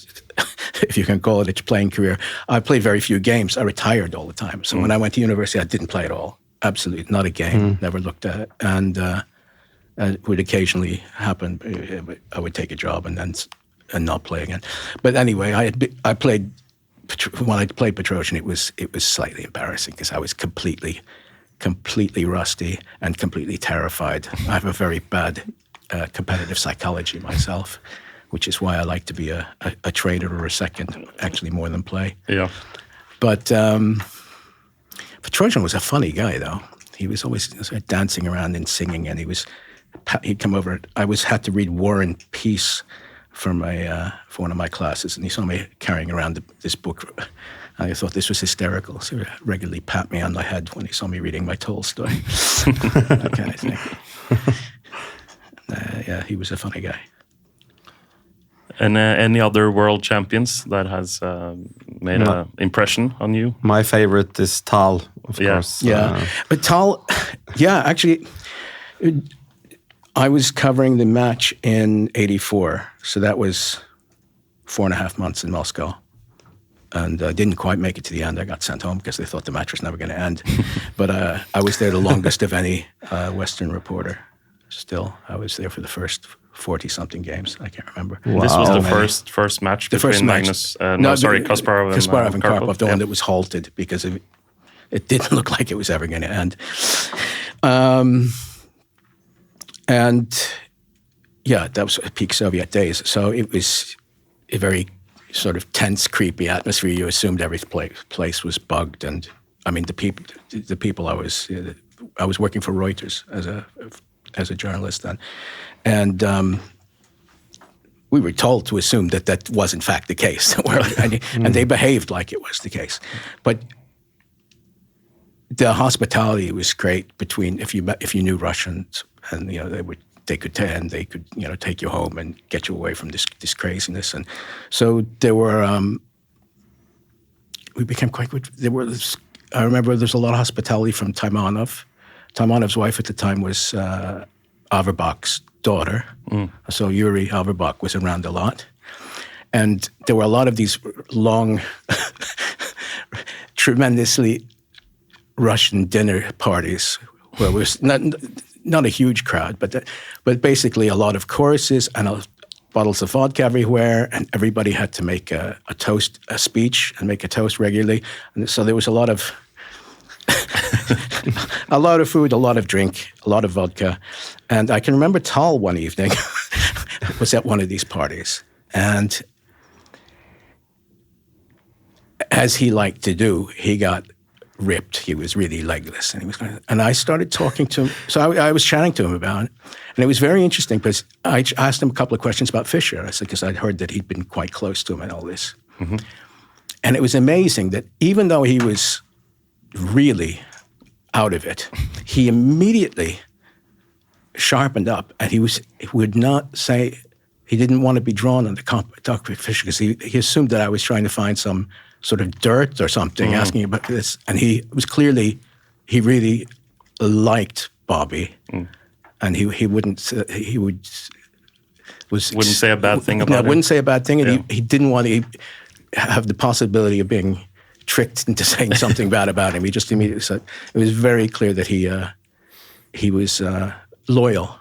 [SPEAKER 3] if you can call it a playing career, I played very few games. I retired all the time. So when I went to university, I didn't play at all. Absolutely, not a game. Never looked at it. And it would occasionally happen. I would take a job and not play again. But anyway, when I played Petrosian, it was slightly embarrassing because I was completely rusty and completely terrified. I have a very bad competitive psychology myself, which is why I like to be a trader or a second, actually more than play.
[SPEAKER 1] Yeah.
[SPEAKER 3] But Petrosian was a funny guy, though. He was always dancing around and singing, and he'd come over. I had to read War and Peace for one of my classes, and he saw me carrying around this book And I thought this was hysterical. So he regularly pat me on the head when he saw me reading my Tolstoy. That kind of thing. Yeah, he was a funny guy.
[SPEAKER 1] And any other world champions that has made an impression on you?
[SPEAKER 2] My favorite is Tal, of course.
[SPEAKER 3] Yeah, but Tal, actually, I was covering the match in '84, so that was 4.5 months in Moscow. And I didn't quite make it to the end. I got sent home because they thought the match was never going to end. But I was there the longest of any Western reporter. Still, I was there for the first 40-something games. I can't remember.
[SPEAKER 1] Wow. This was the first match between Magnus,
[SPEAKER 3] Kasparov and Karpov, the one that was halted because it didn't look like it was ever going to end. And yeah, that was peak Soviet days. So it was a very sort of tense, creepy atmosphere. You assumed every place was bugged, and I mean the people. I was working for Reuters as a journalist then, and we were told to assume that was in fact the case, and they behaved like it was the case. But the hospitality was great between if you knew Russians, and they could take you home and get you away from this craziness. And so there were we became quite good. I remember there's a lot of hospitality from Taimanov. Taimanov's wife at the time was Averbach's daughter. So Yuri Averbach was around a lot. And there were a lot of these long, tremendously Russian dinner parties where it was not a huge crowd, but basically a lot of choruses and bottles of vodka everywhere, and everybody had to make a speech and make a toast regularly. And so there was a lot of food, a lot of drink, a lot of vodka. And I can remember Tal one evening was at one of these parties, and as he liked to do, he got ripped. He was really legless, and I started talking to him. So I was chatting to him about it, and it was very interesting because I asked him a couple of questions about Fischer. I said, because I'd heard that he'd been quite close to him and all this. Mm-hmm. And it was amazing that even though he was really out of it, he immediately sharpened up, and he would not say, he didn't want to be drawn on the talk with Fischer because he assumed that I was trying to find some sort of dirt or something, asking about this. And he really liked Bobby, and he wouldn't say
[SPEAKER 1] a bad thing about him.
[SPEAKER 3] Wouldn't say a bad thing, and he didn't want to have the possibility of being tricked into saying something bad about him. He just immediately said, it was very clear that he was loyal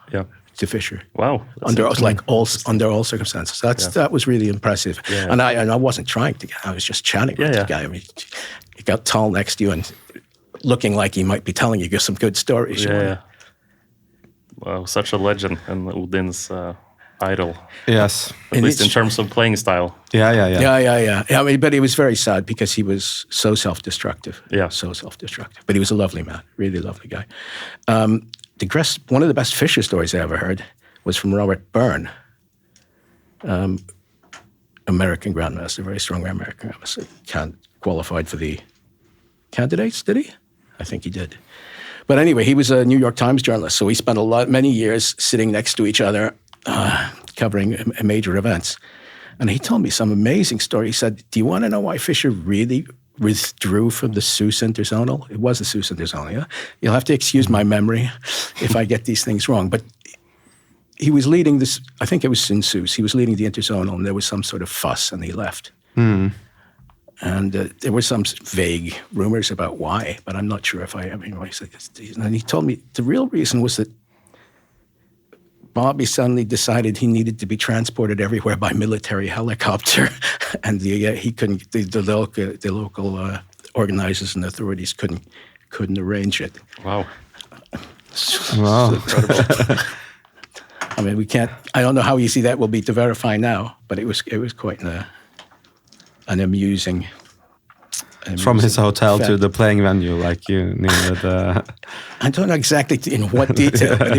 [SPEAKER 3] to Fischer.
[SPEAKER 1] Wow.
[SPEAKER 3] Under all circumstances. That was really impressive. Yeah. And I wasn't trying to I was just chatting with the guy. I mean, you got Tal next to you and looking like he might be telling you some good stories.
[SPEAKER 1] Yeah. Wow, such a legend and Odin's idol.
[SPEAKER 2] Yes.
[SPEAKER 1] At least in terms of playing style.
[SPEAKER 3] Yeah. I mean, but it was very sad because he was so self-destructive.
[SPEAKER 1] Yeah.
[SPEAKER 3] So self-destructive. But he was a lovely man, really lovely guy. One of the best Fischer stories I ever heard was from Robert Byrne, American grandmaster, very strong American grandmaster. Qualified for the candidates, did he? I think he did. But anyway, he was a New York Times journalist, so we spent many years sitting next to each other, covering major events. And he told me some amazing story. He said, do you want to know why Fischer really withdrew from the Sus Interzonal? It was the Sus Interzonal, yeah? You'll have to excuse my memory if I get these things wrong. But he was leading this, I think it was in Sus, he was leading the Interzonal, and there was some sort of fuss, and he left. And there were some vague rumors about why, but I'm not sure and he told me the real reason was that Bobby suddenly decided he needed to be transported everywhere by military helicopter, and he couldn't. The local organizers and authorities couldn't arrange it.
[SPEAKER 1] Wow!
[SPEAKER 2] Wow!
[SPEAKER 3] Incredible. I mean, we can't. I don't know how easy that will be to verify now, but it was quite an amusing.
[SPEAKER 2] From his hotel to the playing venue, like you needed.
[SPEAKER 3] I don't know exactly in what detail, but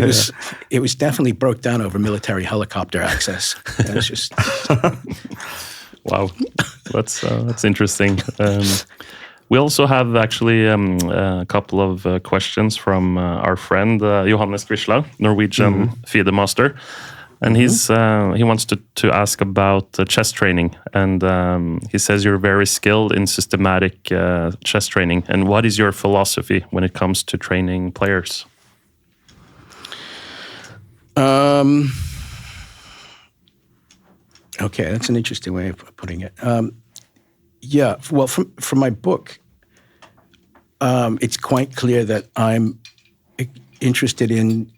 [SPEAKER 3] it was definitely broke down over military helicopter access. It was just
[SPEAKER 1] Wow, that's interesting. We also have actually a couple of questions from our friend Johannes Quisla, Norwegian FIDE master, and he wants to ask about chess training, and he says you're very skilled in systematic chess training. And what is your philosophy when it comes to training players?
[SPEAKER 3] Okay, that's an interesting way of putting it. Yeah, well, from my book, it's quite clear that I'm interested in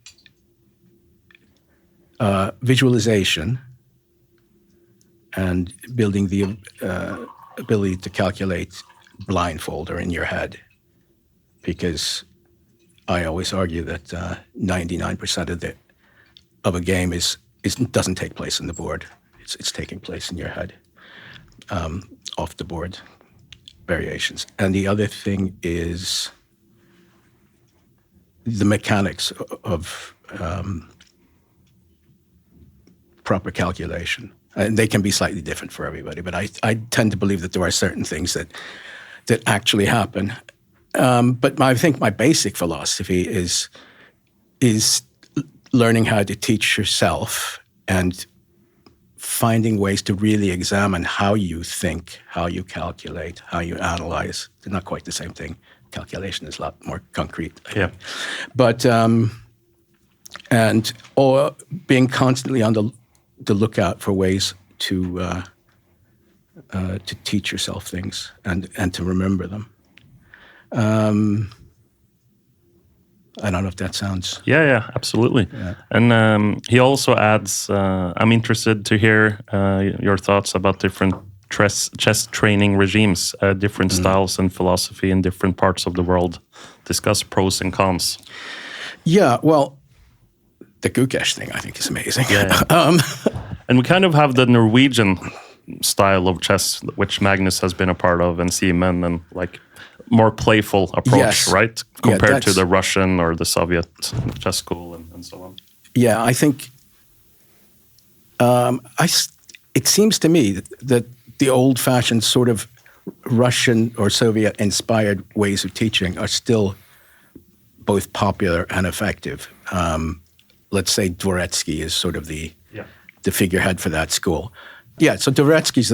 [SPEAKER 3] visualization and building the ability to calculate blindfold or in your head, because I always argue that 99% of a game doesn't take place on the board. It's taking place in your head, off the board variations. And the other thing is the mechanics of proper calculation. And they can be slightly different for everybody, but I tend to believe that there are certain things that actually happen. But I think my basic philosophy is learning how to teach yourself and finding ways to really examine how you think, how you calculate, how you analyze. They're not quite the same thing. Calculation is a lot more concrete.
[SPEAKER 1] Yeah.
[SPEAKER 3] But, or being constantly on the lookout for ways to teach yourself things and to remember them. I don't know if that sounds...
[SPEAKER 1] Yeah, absolutely. Yeah. And he also adds, I'm interested to hear your thoughts about different chess training regimes, different styles and philosophy in different parts of the world. Discuss pros and cons.
[SPEAKER 3] Yeah, well, the Gukesh thing I think is amazing.
[SPEAKER 1] Yeah. And we kind of have the Norwegian style of chess, which Magnus has been a part of, and Speelman, and like more playful approach, right? Compared to the Russian or the Soviet chess school and so on.
[SPEAKER 3] Yeah, I think it seems to me that the old-fashioned sort of Russian or Soviet-inspired ways of teaching are still both popular and effective. Let's say Dvoretsky is sort of the figurehead for that school. Yeah, so Dvoretsky's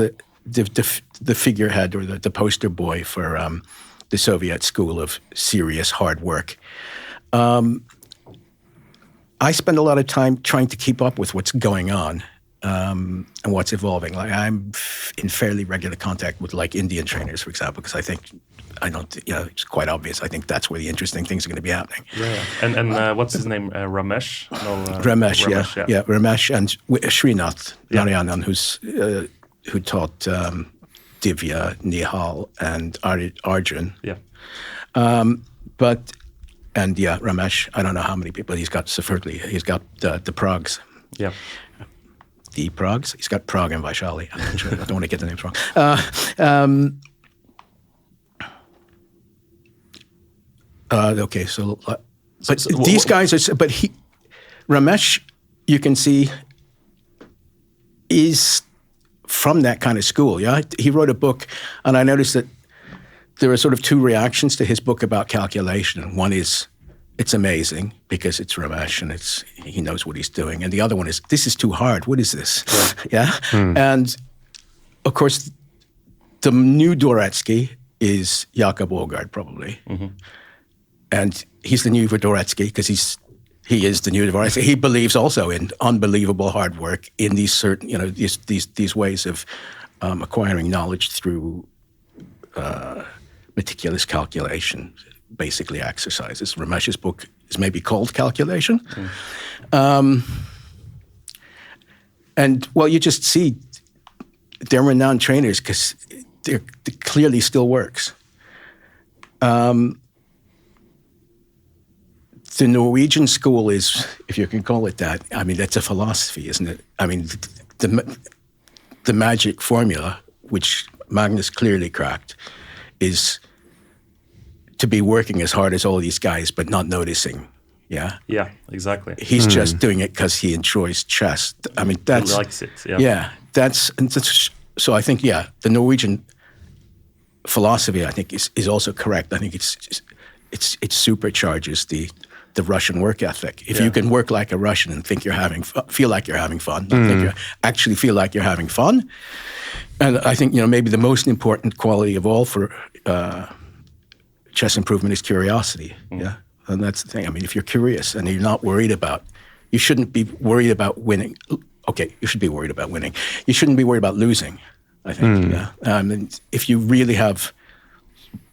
[SPEAKER 3] the figurehead or the poster boy for the Soviet school of serious hard work. I spend a lot of time trying to keep up with what's going on and what's evolving. Like I'm in fairly regular contact with like Indian trainers, for example, because it's quite obvious. I think that's where the interesting things are going to be happening.
[SPEAKER 1] Yeah. And what's his name? Ramesh?
[SPEAKER 3] Ramesh, yeah. Ramesh and Srinath Narayanan, who taught Divya, Nihal, and Arjun.
[SPEAKER 1] Yeah.
[SPEAKER 3] Ramesh, I don't know how many people he's got. He's got the Pragues.
[SPEAKER 1] Yeah.
[SPEAKER 3] The Pragues? He's got Prague and Vaishali. I'm not sure. I don't want to get the names wrong. Okay, so these guys are. But Ramesh, you can see, is from that kind of school. Yeah, he wrote a book, and I noticed that there are sort of two reactions to his book about calculation. One is, it's amazing because it's Ramesh and he knows what he's doing, and the other one is, this is too hard. What is this? Yeah, and of course, the new Dvoretsky is Jakob Aagaard probably. Mm-hmm. And he's the new Dvoretsky because he is the new Dvoretsky. He believes also in unbelievable hard work in these certain, these ways of acquiring knowledge through meticulous calculation, basically exercises. Ramesh's book is maybe called Calculation. And well, you just see they're renowned trainers because it clearly still works. The Norwegian school is, if you can call it that, I mean, that's a philosophy, isn't it? I mean, the magic formula, which Magnus clearly cracked, is to be working as hard as all these guys, but not noticing. Yeah?
[SPEAKER 1] Yeah, exactly.
[SPEAKER 3] He's just doing it because he enjoys chess. I mean, that's...
[SPEAKER 1] He likes it,
[SPEAKER 3] Yeah, that's so I think, the Norwegian philosophy, I think, is also correct. I think it supercharges the Russian work ethic. If you can work like a Russian and think feel like you're having fun, think you actually feel like you're having fun, and I think maybe the most important quality of all for chess improvement is curiosity. Yeah, and that's the thing. I mean, if you're curious and you're not worried about, you shouldn't be worried about winning. Okay, you should be worried about winning. You shouldn't be worried about losing, I think. And if you really have,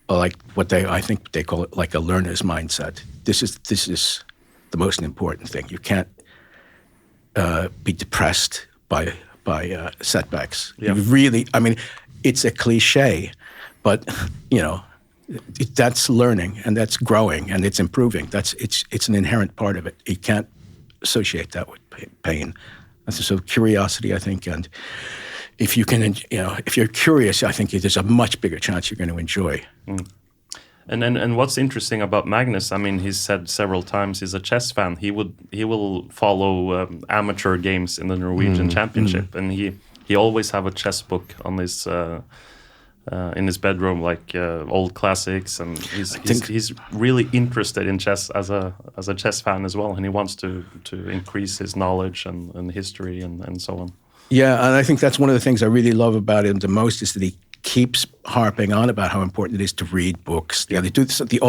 [SPEAKER 3] like I think they call it like a learner's mindset, this is the most important thing. You can't be depressed by setbacks. You really, I mean, it's a cliche, but that's learning and that's growing and it's improving. It's an inherent part of it. You can't associate that with pain. So curiosity, I think, and if you can, if you're curious, I think there's a much bigger chance you're going to enjoy.
[SPEAKER 1] And what's interesting about Magnus, I mean, he's said several times he's a chess fan. He will follow amateur games in the Norwegian Championship, and he always have a chess book on his in his bedroom, like old classics, and he's really interested in chess as a chess fan as well, and he wants to increase his knowledge and history and so on.
[SPEAKER 3] Yeah, and I think that's one of the things I really love about him the most is that he keeps harping on about how important it is to read books. Yeah, they do the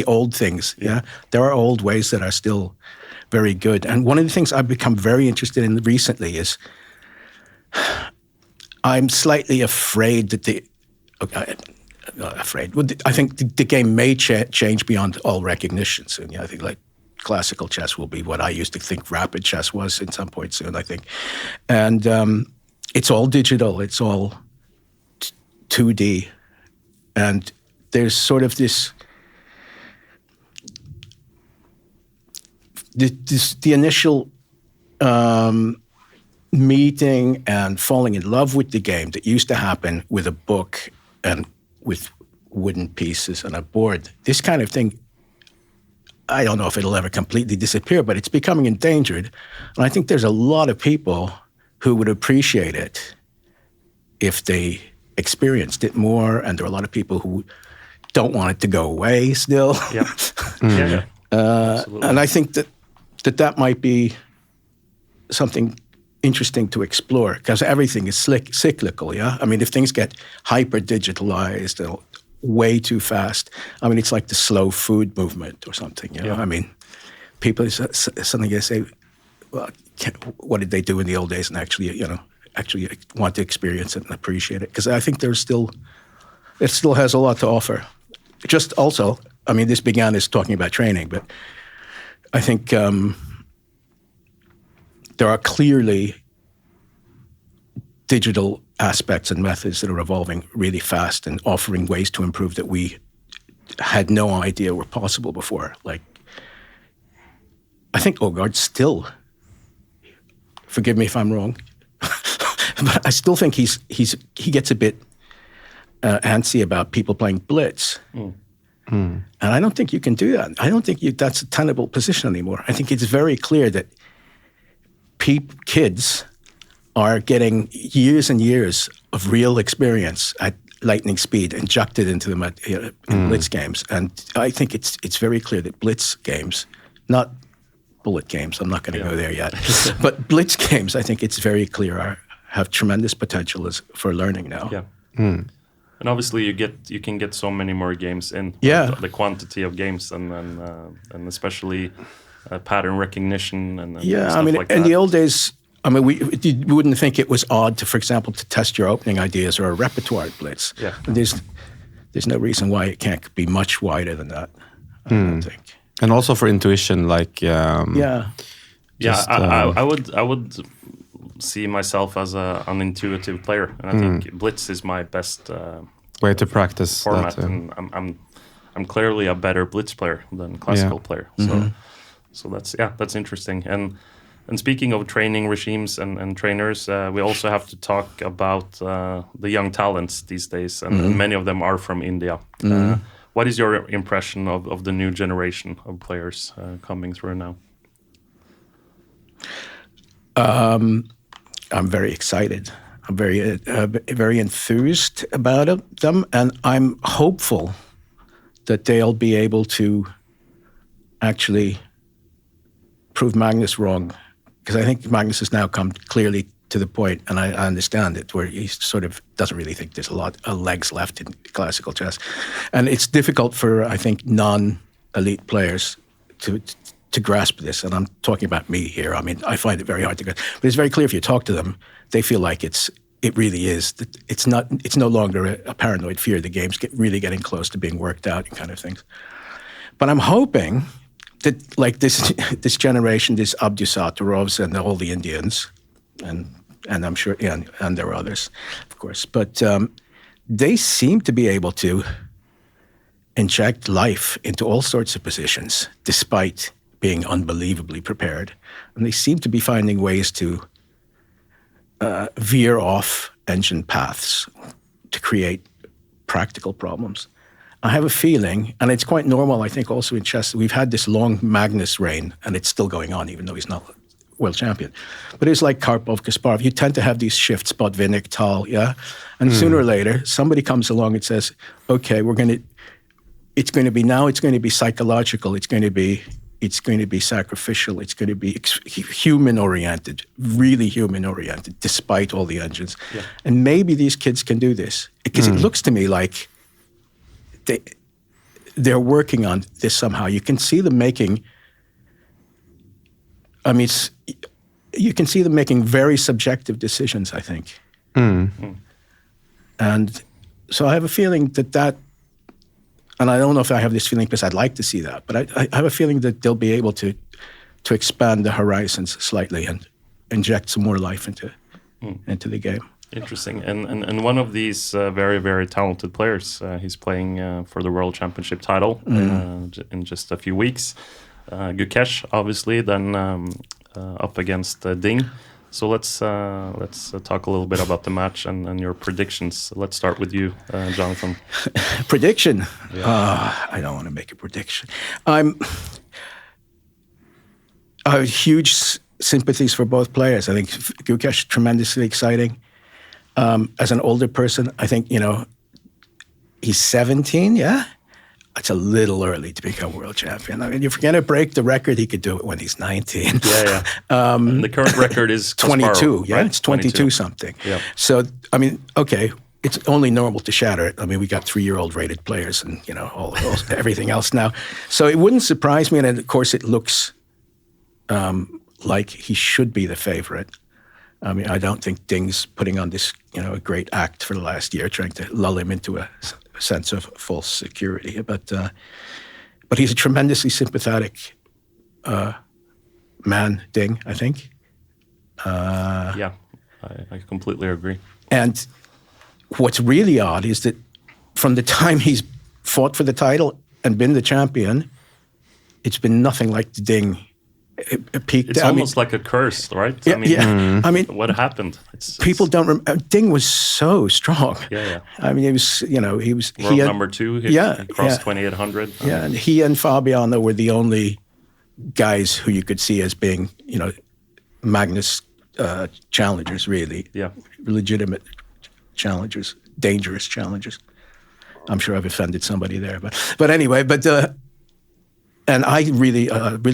[SPEAKER 3] old things. Yeah, there are old ways that are still very good. And one of the things I've become very interested in recently is I'm slightly afraid that not afraid. I think the game may change beyond all recognition soon. Yeah, I think like classical chess will be what I used to think rapid chess was at some point soon, I think. And it's all digital. It's all 2D. And there's sort of this the initial meeting and falling in love with the game that used to happen with a book and with wooden pieces and a board. This kind of thing, I don't know if it'll ever completely disappear, but it's becoming endangered. And I think there's a lot of people who would appreciate it if they experienced it more. And there are a lot of people who don't want it to go away still.
[SPEAKER 1] Yeah.
[SPEAKER 3] And I think that might be something interesting to explore because everything is cyclical, yeah? I mean, if things get hyper-digitalized and way too fast, I mean, it's like the slow food movement or something, you know? I mean, people suddenly say, well, what did they do in the old days and actually want to experience it and appreciate it? Because I think it still has a lot to offer. Just also, I mean, this began as talking about training, but I think there are clearly digital aspects and methods that are evolving really fast and offering ways to improve that we had no idea were possible before. Like, I think Ågård still, forgive me if I'm wrong, but I still think he gets a bit antsy about people playing blitz. And I don't think you can do that. I don't think that's a tenable position anymore. I think it's very clear that kids are getting years and years of real experience at lightning speed injected into them in blitz games. And I think it's very clear that blitz games, not bullet games, I'm not going to go there yet, but blitz games, I think it's very clear, have tremendous potential for learning now.
[SPEAKER 1] Yeah. And obviously you can get so many more games in. The quantity of games and especially pattern recognition and stuff
[SPEAKER 3] I mean,
[SPEAKER 1] like
[SPEAKER 3] in
[SPEAKER 1] that.
[SPEAKER 3] the old days, I mean, we wouldn't think it was odd to, for example, to test your opening ideas or a repertoire blitz.
[SPEAKER 1] Yeah.
[SPEAKER 3] There's no reason why it can't be much wider than that, I don't think.
[SPEAKER 2] And also for intuition, like
[SPEAKER 1] I would see myself as an intuitive player, and I think blitz is my best
[SPEAKER 2] way to practice
[SPEAKER 1] format.
[SPEAKER 2] that,
[SPEAKER 1] and I'm clearly a better blitz player than classical player. So that's interesting. And speaking of training regimes and trainers, we also have to talk about the young talents these days, and many of them are from India. What is your impression of the new generation of players coming through now?
[SPEAKER 3] I'm very excited. I'm very enthused about them, and I'm hopeful that they'll be able to actually prove Magnus wrong, because I think Magnus has now come clearly to the point, and I understand it, where he sort of doesn't really think there's a lot of legs left in classical chess. And it's difficult for, I think, non-elite players to grasp this. And I'm talking about me here. I mean, I find it very hard to grasp. But it's very clear if you talk to them, they feel like it really is. It's no longer a paranoid fear. The game's really getting close to being worked out and kind of things. But I'm hoping that, like this generation, this Abdusaturovs and all the Indians, and I'm sure, and there are others, of course, but they seem to be able to inject life into all sorts of positions, despite being unbelievably prepared. And they seem to be finding ways to veer off engine paths to create practical problems. I have a feeling, and it's quite normal, I think, also in chess, we've had this long Magnus reign, and it's still going on, even though he's not world champion. But it's like Karpov, Kasparov. You tend to have these shifts, Botvinnik, Tal, yeah? And sooner or later, somebody comes along and says, okay, it's going to be psychological, it's going to be sacrificial, it's going to be human-oriented, really human-oriented, despite all the engines. Yeah. And maybe these kids can do this. Because it looks to me like they're working on this somehow. You can see them making, you can see them making very subjective decisions, I think. And so I have a feeling that, and I don't know if I have this feeling because I'd like to see that, but I have a feeling that they'll be able to expand the horizons slightly and inject some more life into the game.
[SPEAKER 1] Interesting. And one of these very, very talented players, he's playing for the World Championship title in just a few weeks. Gukesh, obviously, then up against Ding. So let's talk a little bit about the match and your predictions. Let's start with you, Jonathan.
[SPEAKER 3] Prediction? Yeah. I don't want to make a prediction. I have huge sympathies for both players. I think Gukesh, tremendously exciting. As an older person, I think, he's 17, yeah? It's a little early to become world champion. I mean, if you're going to break the record, he could do it when he's 19.
[SPEAKER 1] Yeah. And the current record is
[SPEAKER 3] 22,
[SPEAKER 1] Kasparov,
[SPEAKER 3] yeah?
[SPEAKER 1] Right?
[SPEAKER 3] It's 22 something.
[SPEAKER 1] Yeah.
[SPEAKER 3] So, I mean, okay, it's only normal to shatter it. I mean, we got 3-year-old rated players and, everything else now. So it wouldn't surprise me, and of course it looks like he should be the favorite. I mean, I don't think Ding's putting on this, a great act for the last year, trying to lull him into a sense of false security. But he's a tremendously sympathetic man, Ding, I think.
[SPEAKER 1] Yeah, I completely agree.
[SPEAKER 3] And what's really odd is that from the time he's fought for the title and been the champion, it's been nothing like the Ding.
[SPEAKER 1] It's almost like a curse, right?
[SPEAKER 3] Yeah, I mean,
[SPEAKER 1] what happened?
[SPEAKER 3] People don't remember. Ding was so strong.
[SPEAKER 1] Yeah.
[SPEAKER 3] I mean, he was
[SPEAKER 1] world number 2. He crossed 2,800.
[SPEAKER 3] Yeah, and he and Fabiano were the only guys who you could see as being, Magnus challengers, really.
[SPEAKER 1] Yeah,
[SPEAKER 3] legitimate challengers, dangerous challengers. I'm sure I've offended somebody there, but anyway, and I really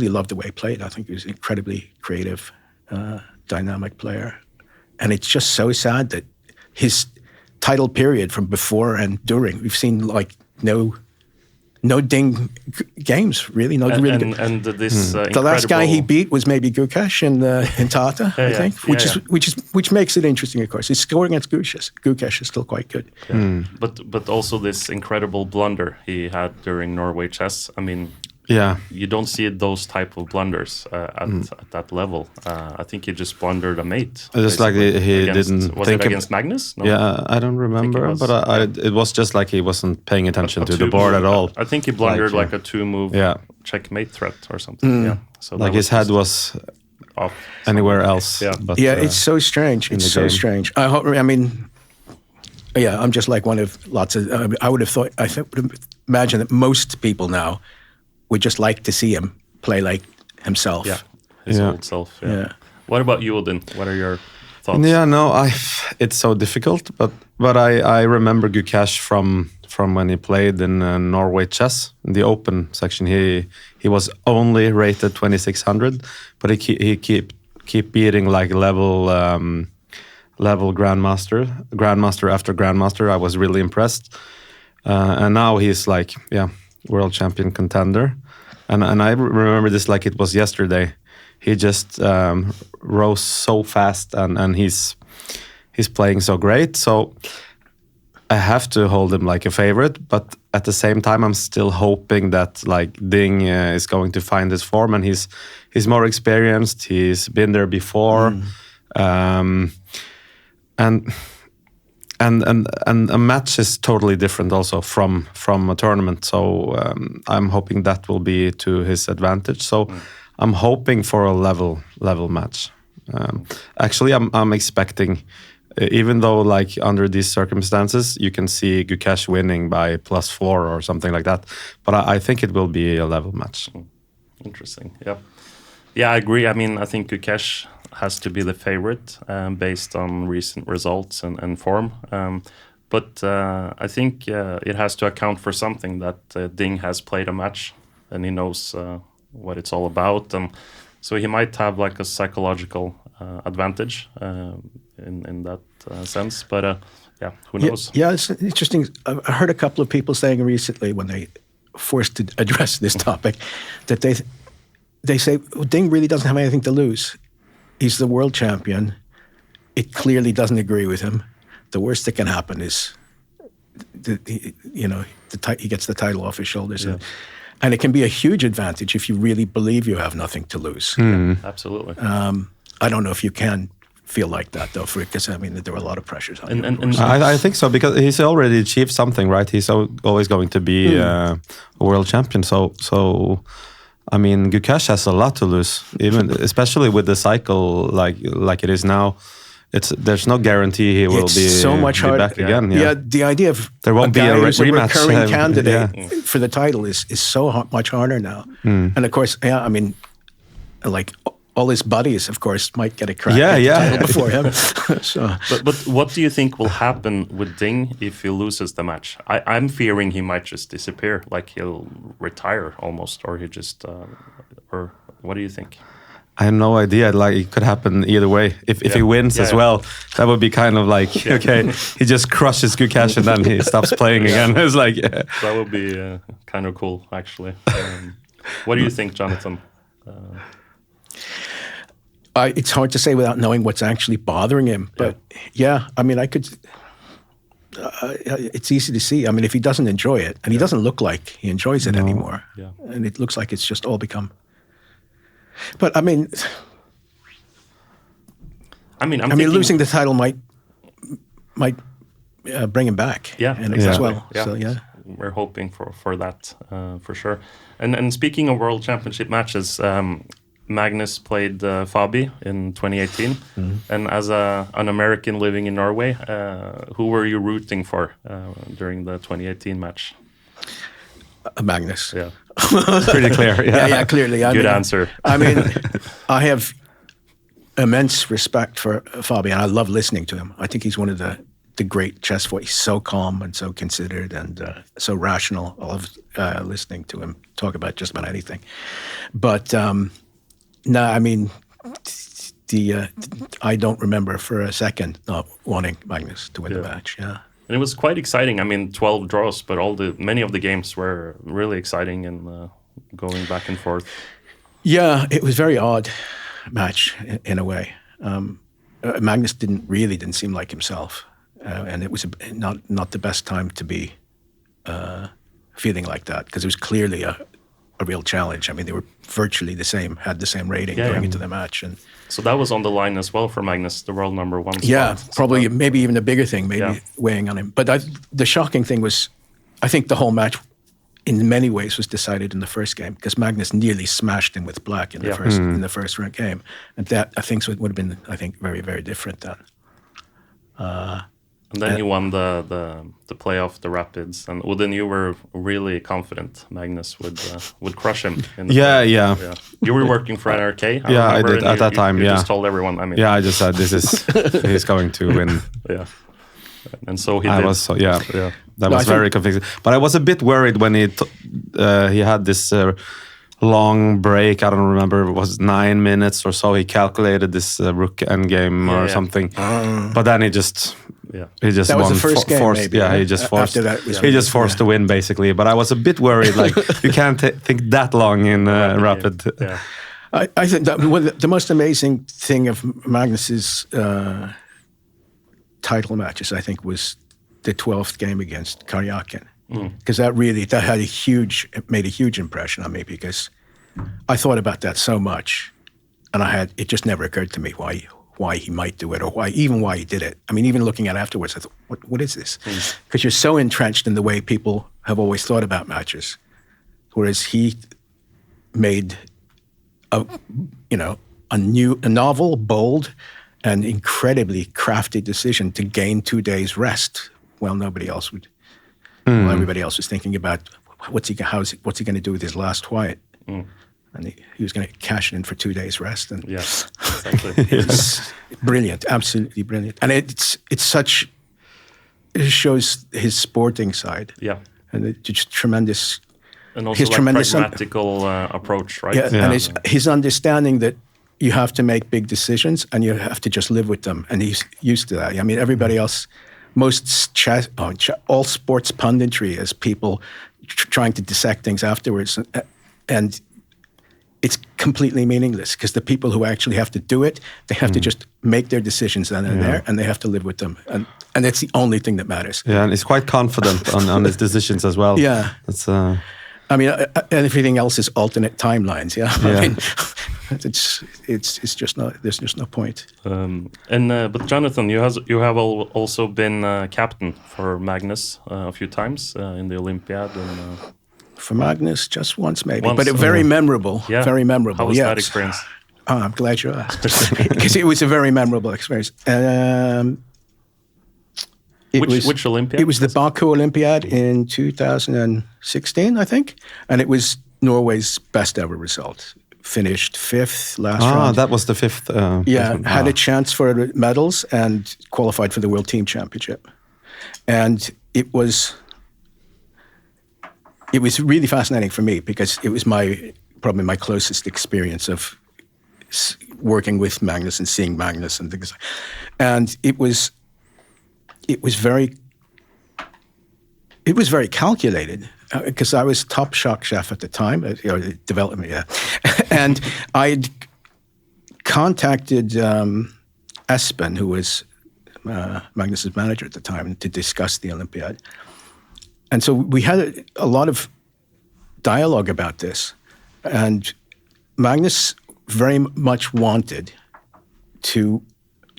[SPEAKER 3] loved the way he played. I think he was an incredibly creative, dynamic player. And it's just so sad that his title period from before and during, we've seen like no Ding games, really. No, really.
[SPEAKER 1] And this
[SPEAKER 3] the last guy he beat was maybe Gukesh in Tata, I think, which makes it interesting, of course. His score against Gukesh is still quite good.
[SPEAKER 1] Yeah. But also this incredible blunder he had during Norway chess. I mean, you don't see those type of blunders at that level. I think he just blundered a mate.
[SPEAKER 2] Just like he didn't
[SPEAKER 1] was
[SPEAKER 2] think
[SPEAKER 1] it against Magnus? No?
[SPEAKER 2] Yeah, I don't remember, it was just like he wasn't paying attention to the board at all.
[SPEAKER 1] I think he blundered like a 2-move checkmate threat or something. Yeah, so
[SPEAKER 2] like his head was
[SPEAKER 1] off
[SPEAKER 2] anywhere else.
[SPEAKER 1] Yeah,
[SPEAKER 2] but,
[SPEAKER 3] it's so strange. It's so strange. I'm just like one of lots of. I would imagine that most people now would just like to see him play like himself.
[SPEAKER 1] Yeah, his old self. Yeah. What about you, Odin? What are your thoughts?
[SPEAKER 2] Yeah, no, it's so difficult, but I remember Gukesh from when he played in Norway chess in the open section. He was only rated 2600, but he keep beating like level grandmaster after grandmaster. I was really impressed, and now he's like world champion contender, and I remember this like it was yesterday. He just rose so fast, and he's playing so great. So I have to hold him like a favorite, but at the same time, I'm still hoping that like Ding is going to find his form, and he's more experienced. He's been there before, and a match is totally different also from a tournament. So I'm hoping that will be to his advantage. So I'm hoping for a level match. Actually, I'm expecting. Even though, like, under these circumstances, you can see Gukesh winning by +4 or something like that. But I think it will be a level match.
[SPEAKER 1] Interesting, yeah. Yeah, I agree. I mean, I think Gukesh has to be the favorite based on recent results and form. But I think it has to account for something that Ding has played a match and he knows what it's all about. And so he might have, like, a psychological advantage in that sense, but yeah, who knows?
[SPEAKER 3] Yeah, it's interesting. I heard a couple of people saying recently when they forced to address this topic that they say Ding really doesn't have anything to lose. He's the world champion. It clearly doesn't agree with him. The worst that can happen is, he gets the title off his shoulders. Yeah. And it can be a huge advantage if you really believe you have nothing to lose.
[SPEAKER 1] Yeah, absolutely.
[SPEAKER 3] I don't know if you can feel like that, though, because, I mean, there were a lot of pressures on him.
[SPEAKER 2] I think so, because he's already achieved something, right? He's always going to be a world champion. So, I mean, Gukesh has a lot to lose, especially with the cycle like it is now. There's no guarantee he will be
[SPEAKER 3] so much
[SPEAKER 2] be back again.
[SPEAKER 3] Yeah, the idea of
[SPEAKER 2] there won't be a rematch.
[SPEAKER 3] Recurring candidate for the title is so much harder now. And of course, I mean, like all his buddies, of course, might get a crack at the title before him. So.
[SPEAKER 1] But what do you think will happen with Ding if he loses the match? I'm fearing he might just disappear, like he'll retire almost, or he just, or what do you think?
[SPEAKER 2] I have no idea. Like, it could happen either way. If he wins as well, that would be kind of like, okay, he just crushes Gukesh and then he stops playing again. It's like,
[SPEAKER 1] that would be kind of cool, actually. What do you think, Jonathan?
[SPEAKER 3] It's hard to say without knowing what's actually bothering him. But I mean, I could. It's easy to see. I mean, if he doesn't enjoy it, and he doesn't look like he enjoys it anymore, and it looks like it's just all become. But I mean, losing the title might bring him back. As well.
[SPEAKER 1] Yeah.
[SPEAKER 3] So
[SPEAKER 1] we're hoping for that for sure. And speaking of World Championship matches, Magnus played Fabi in 2018, and as an American living in Norway, who were you rooting for during the 2018 match?
[SPEAKER 3] Magnus.
[SPEAKER 1] Yeah.
[SPEAKER 2] Pretty clear.
[SPEAKER 3] Yeah, clearly.
[SPEAKER 1] Good answer.
[SPEAKER 3] I mean, I have immense respect for Fabi, and I love listening to him. I think he's one of the great chess players. He's so calm and so considered and so rational. I love listening to him talk about just about anything. But no, I mean, I don't remember for a second not wanting Magnus to win the match. Yeah.
[SPEAKER 1] And it was quite exciting. I mean, 12 draws, but many of the games were really exciting and going back and forth. Yeah,
[SPEAKER 3] it was a very odd match in a way. Magnus didn't seem like himself, and it was not the best time to be feeling like that, because it was clearly a real challenge. I mean, they were virtually had the same rating going into the match, and
[SPEAKER 1] so that was on the line as well for Magnus, the world number one spot.
[SPEAKER 3] Yeah, probably, maybe even a bigger thing, weighing on him. But the shocking thing was, I think the whole match, in many ways, was decided in the first game, because Magnus nearly smashed him with black in the first game, and that I think would have been, very, very different then.
[SPEAKER 1] And then he won the playoff, the Rapids, and then you were really confident Magnus would crush him.
[SPEAKER 2] Yeah.
[SPEAKER 1] You were working for NRK.
[SPEAKER 2] I did at that time.
[SPEAKER 1] You just told everyone. I mean,
[SPEAKER 2] I just said he's going to win.
[SPEAKER 1] Yeah, and so he did.
[SPEAKER 2] That was very confusing. But I was a bit worried when he had this long break. I don't remember, it was 9 minutes or so. He calculated this rook endgame or something. But then he just
[SPEAKER 3] that was the first game, maybe.
[SPEAKER 2] He just forced. He just forced to win basically. But I was a bit worried. Like you can't think that long in rapid.
[SPEAKER 3] Yeah. I think that the most amazing thing of Magnus's title matches, I think, was the 12th game against Karjakin, because that made a huge impression on me, because I thought about that so much, and it just never occurred to me why he might do it, or why he did it. I mean, even looking at it afterwards, I thought, what is this? Because you're so entrenched in the way people have always thought about matches, whereas he made a novel, bold, and incredibly crafty decision to gain 2 days rest while nobody else would. While everybody else was thinking about what's he going to do with his last white, and he was going to cash it in for 2 days rest. And
[SPEAKER 1] exactly.
[SPEAKER 3] It's brilliant, absolutely brilliant, and it shows his sporting side. Yeah, and it's just tremendous.
[SPEAKER 1] And also his tremendous pragmatical approach, right?
[SPEAKER 3] Yeah, and his understanding that you have to make big decisions and you have to just live with them, and he's used to that. I mean, everybody else, all sports punditry is people trying to dissect things afterwards, and it's completely meaningless, because the people who actually have to do it, they have to just make their decisions then and there, and they have to live with them, and that's the only thing that matters.
[SPEAKER 2] Yeah, and he's quite confident on his decisions as well.
[SPEAKER 3] Yeah,
[SPEAKER 2] that's.
[SPEAKER 3] I mean, everything else is alternate timelines. Yeah, I mean, it's just not. There's just no point.
[SPEAKER 1] But Jonathan, you have also been captain for Magnus a few times in the Olympiad. And,
[SPEAKER 3] for Magnus, just once maybe, but very memorable. Yeah. Very memorable.
[SPEAKER 1] How was that experience?
[SPEAKER 3] Oh, I'm glad you asked, because it was a very memorable experience. Which Olympiad? It was the Baku Olympiad in 2016, I think, and it was Norway's best ever result. Finished 5th last round.
[SPEAKER 2] That was the 5th.
[SPEAKER 3] Had a chance for medals and qualified for the World Team Championship, and it was really fascinating for me, because it was probably my closest experience of working with Magnus and seeing Magnus and things, and it was very calculated, because I was top shock chef at the time, development, and I'd contacted Espen, who was Magnus's manager at the time, to discuss the Olympiad, and so we had a lot of dialogue about this, and Magnus very much wanted to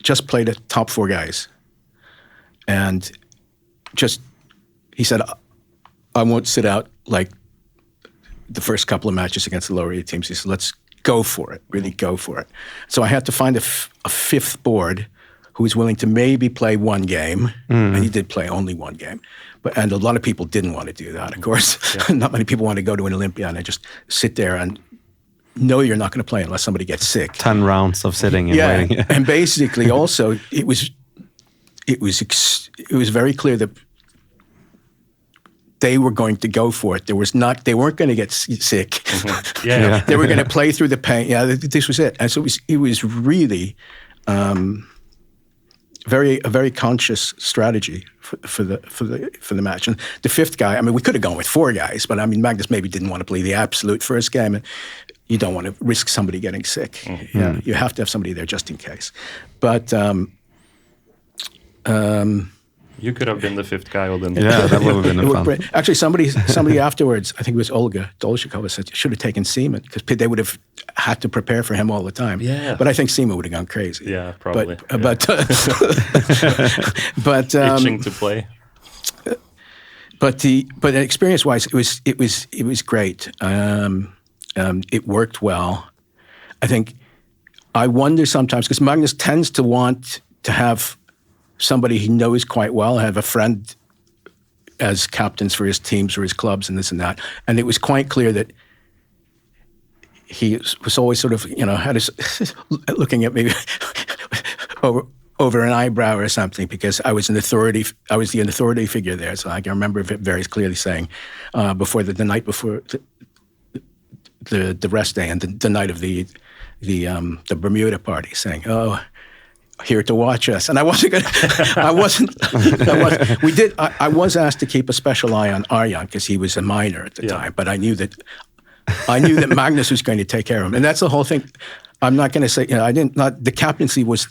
[SPEAKER 3] just play the top 4 guys. And he said, I won't sit out like the first couple of matches against the lower 8 teams. He said, let's go for it, really go for it. So I had to find a 5th board who was willing to maybe play 1 game, and he did play only 1 game. And a lot of people didn't want to do that, of course. Yeah. Not many people want to go to an Olympiad and just sit there and know you're not going to play unless somebody gets sick.
[SPEAKER 2] 10 rounds of sitting and waiting.
[SPEAKER 3] And basically also it was very clear that they were going to go for it. They weren't going to get sick. Mm-hmm. They were going to play through the pain. Yeah, this was it. And so it was really a very conscious strategy for the match. And the 5th guy, I mean, we could have gone with 4 guys, but I mean, Magnus maybe didn't want to play the absolute first game, and you don't want to risk somebody getting sick. Mm-hmm. Yeah, you have to have somebody there just in case. But
[SPEAKER 1] you could have been the 5th guy, or
[SPEAKER 2] that would have been fun.
[SPEAKER 3] Actually, somebody afterwards, I think it was Olga Dolshikova, said should have taken Seaman, because they would have had to prepare for him all the time. Yeah. But I think Seaman would have gone crazy.
[SPEAKER 1] Yeah, probably.
[SPEAKER 3] But
[SPEAKER 1] itching to play.
[SPEAKER 3] But experience-wise, it was great. It worked well. I think I wonder sometimes, because Magnus tends to want to have somebody he knows quite well. I have a friend as captains for his teams or his clubs and this and that. And it was quite clear that he was always sort of, had his looking at me over an eyebrow or something, because I was the authority figure there. So I can remember very clearly saying before the night before the rest day and the night of the Bermuda party, saying, "Oh, here to watch us." And I wasn't going to, I was asked to keep a special eye on Arjan because he was a minor at the time, but I knew that Magnus was going to take care of him. And that's the whole thing. I'm not going to say, the captaincy was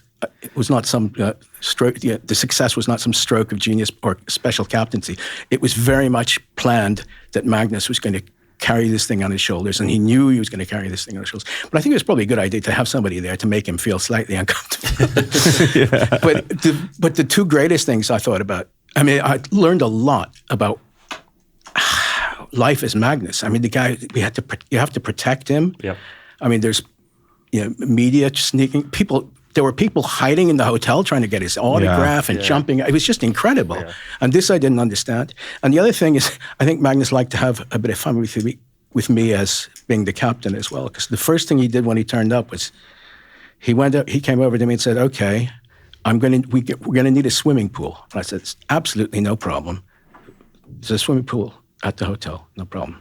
[SPEAKER 3] not some stroke, the success was not some stroke of genius or special captaincy. It was very much planned that Magnus was going to carry this thing on his shoulders, and he knew he was going to carry this thing on his shoulders. But I think it was probably a good idea to have somebody there to make him feel slightly uncomfortable. But the two greatest things I thought about, I learned a lot about life as Magnus. The guy, you have to protect him.
[SPEAKER 1] Yep.
[SPEAKER 3] There's media sneaking, people. There were people hiding in the hotel trying to get his autograph and jumping. It was just incredible. Yeah. And this I didn't understand. And the other thing is, I think Magnus liked to have a bit of fun with me as being the captain as well. Because the first thing he did when he turned up was he came over to me and said, "Okay, we're going to need a swimming pool." And I said, "Absolutely no problem. There's a swimming pool at the hotel, no problem."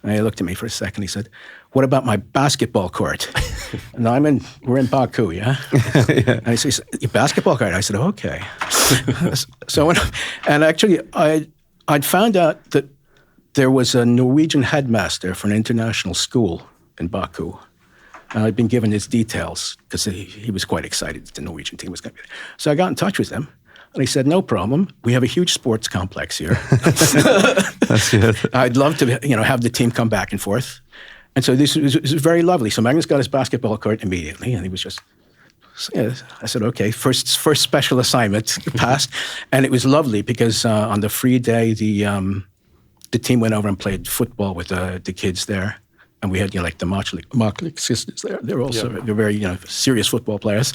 [SPEAKER 3] And he looked at me for a second. He said, "What about my basketball court?" And we're in Baku, yeah? And he says, "Your basketball court?" I said, "Okay." And actually, I'd found out that there was a Norwegian headmaster for an international school in Baku. And I'd been given his details because he was quite excited that the Norwegian team was going to be there. So I got in touch with him. And he said, "No problem. We have a huge sports complex here.
[SPEAKER 2] That's good.
[SPEAKER 3] I'd love to, have the team come back and forth." And so this was very lovely. So Magnus got his basketball court immediately, and he was just. I said, "Okay, first special assignment passed," and it was lovely because on the free day, the team went over and played football with the kids there. And we had, like the Mocklick sisters there. They're very, serious football players.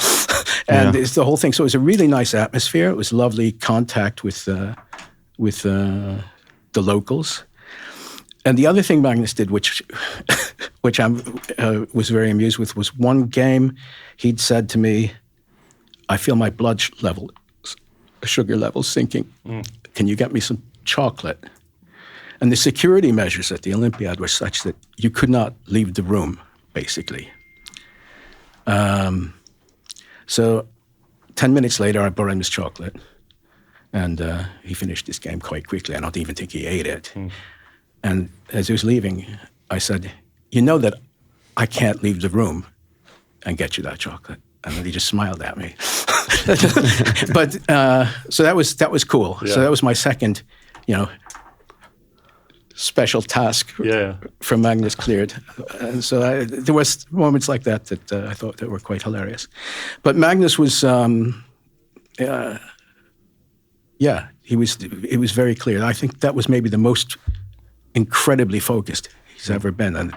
[SPEAKER 3] And it's the whole thing. So it was a really nice atmosphere. It was lovely contact with the locals. And the other thing Magnus did, which I was very amused with, was one game he'd said to me, "I feel my blood sugar level sinking. Can you get me some chocolate?" And the security measures at the Olympiad were such that you could not leave the room, basically. So 10 minutes later, I brought him his chocolate. And he finished this game quite quickly. I don't even think he ate it. And as he was leaving, I said, "You know that I can't leave the room and get you that chocolate." And then he just smiled at me. But so that was cool. Yeah. So that was my second, special task from Magnus cleared. And so there was moments like that I thought that were quite hilarious. But Magnus was, it was very clear. I think that was maybe the most incredibly focused he's ever been. And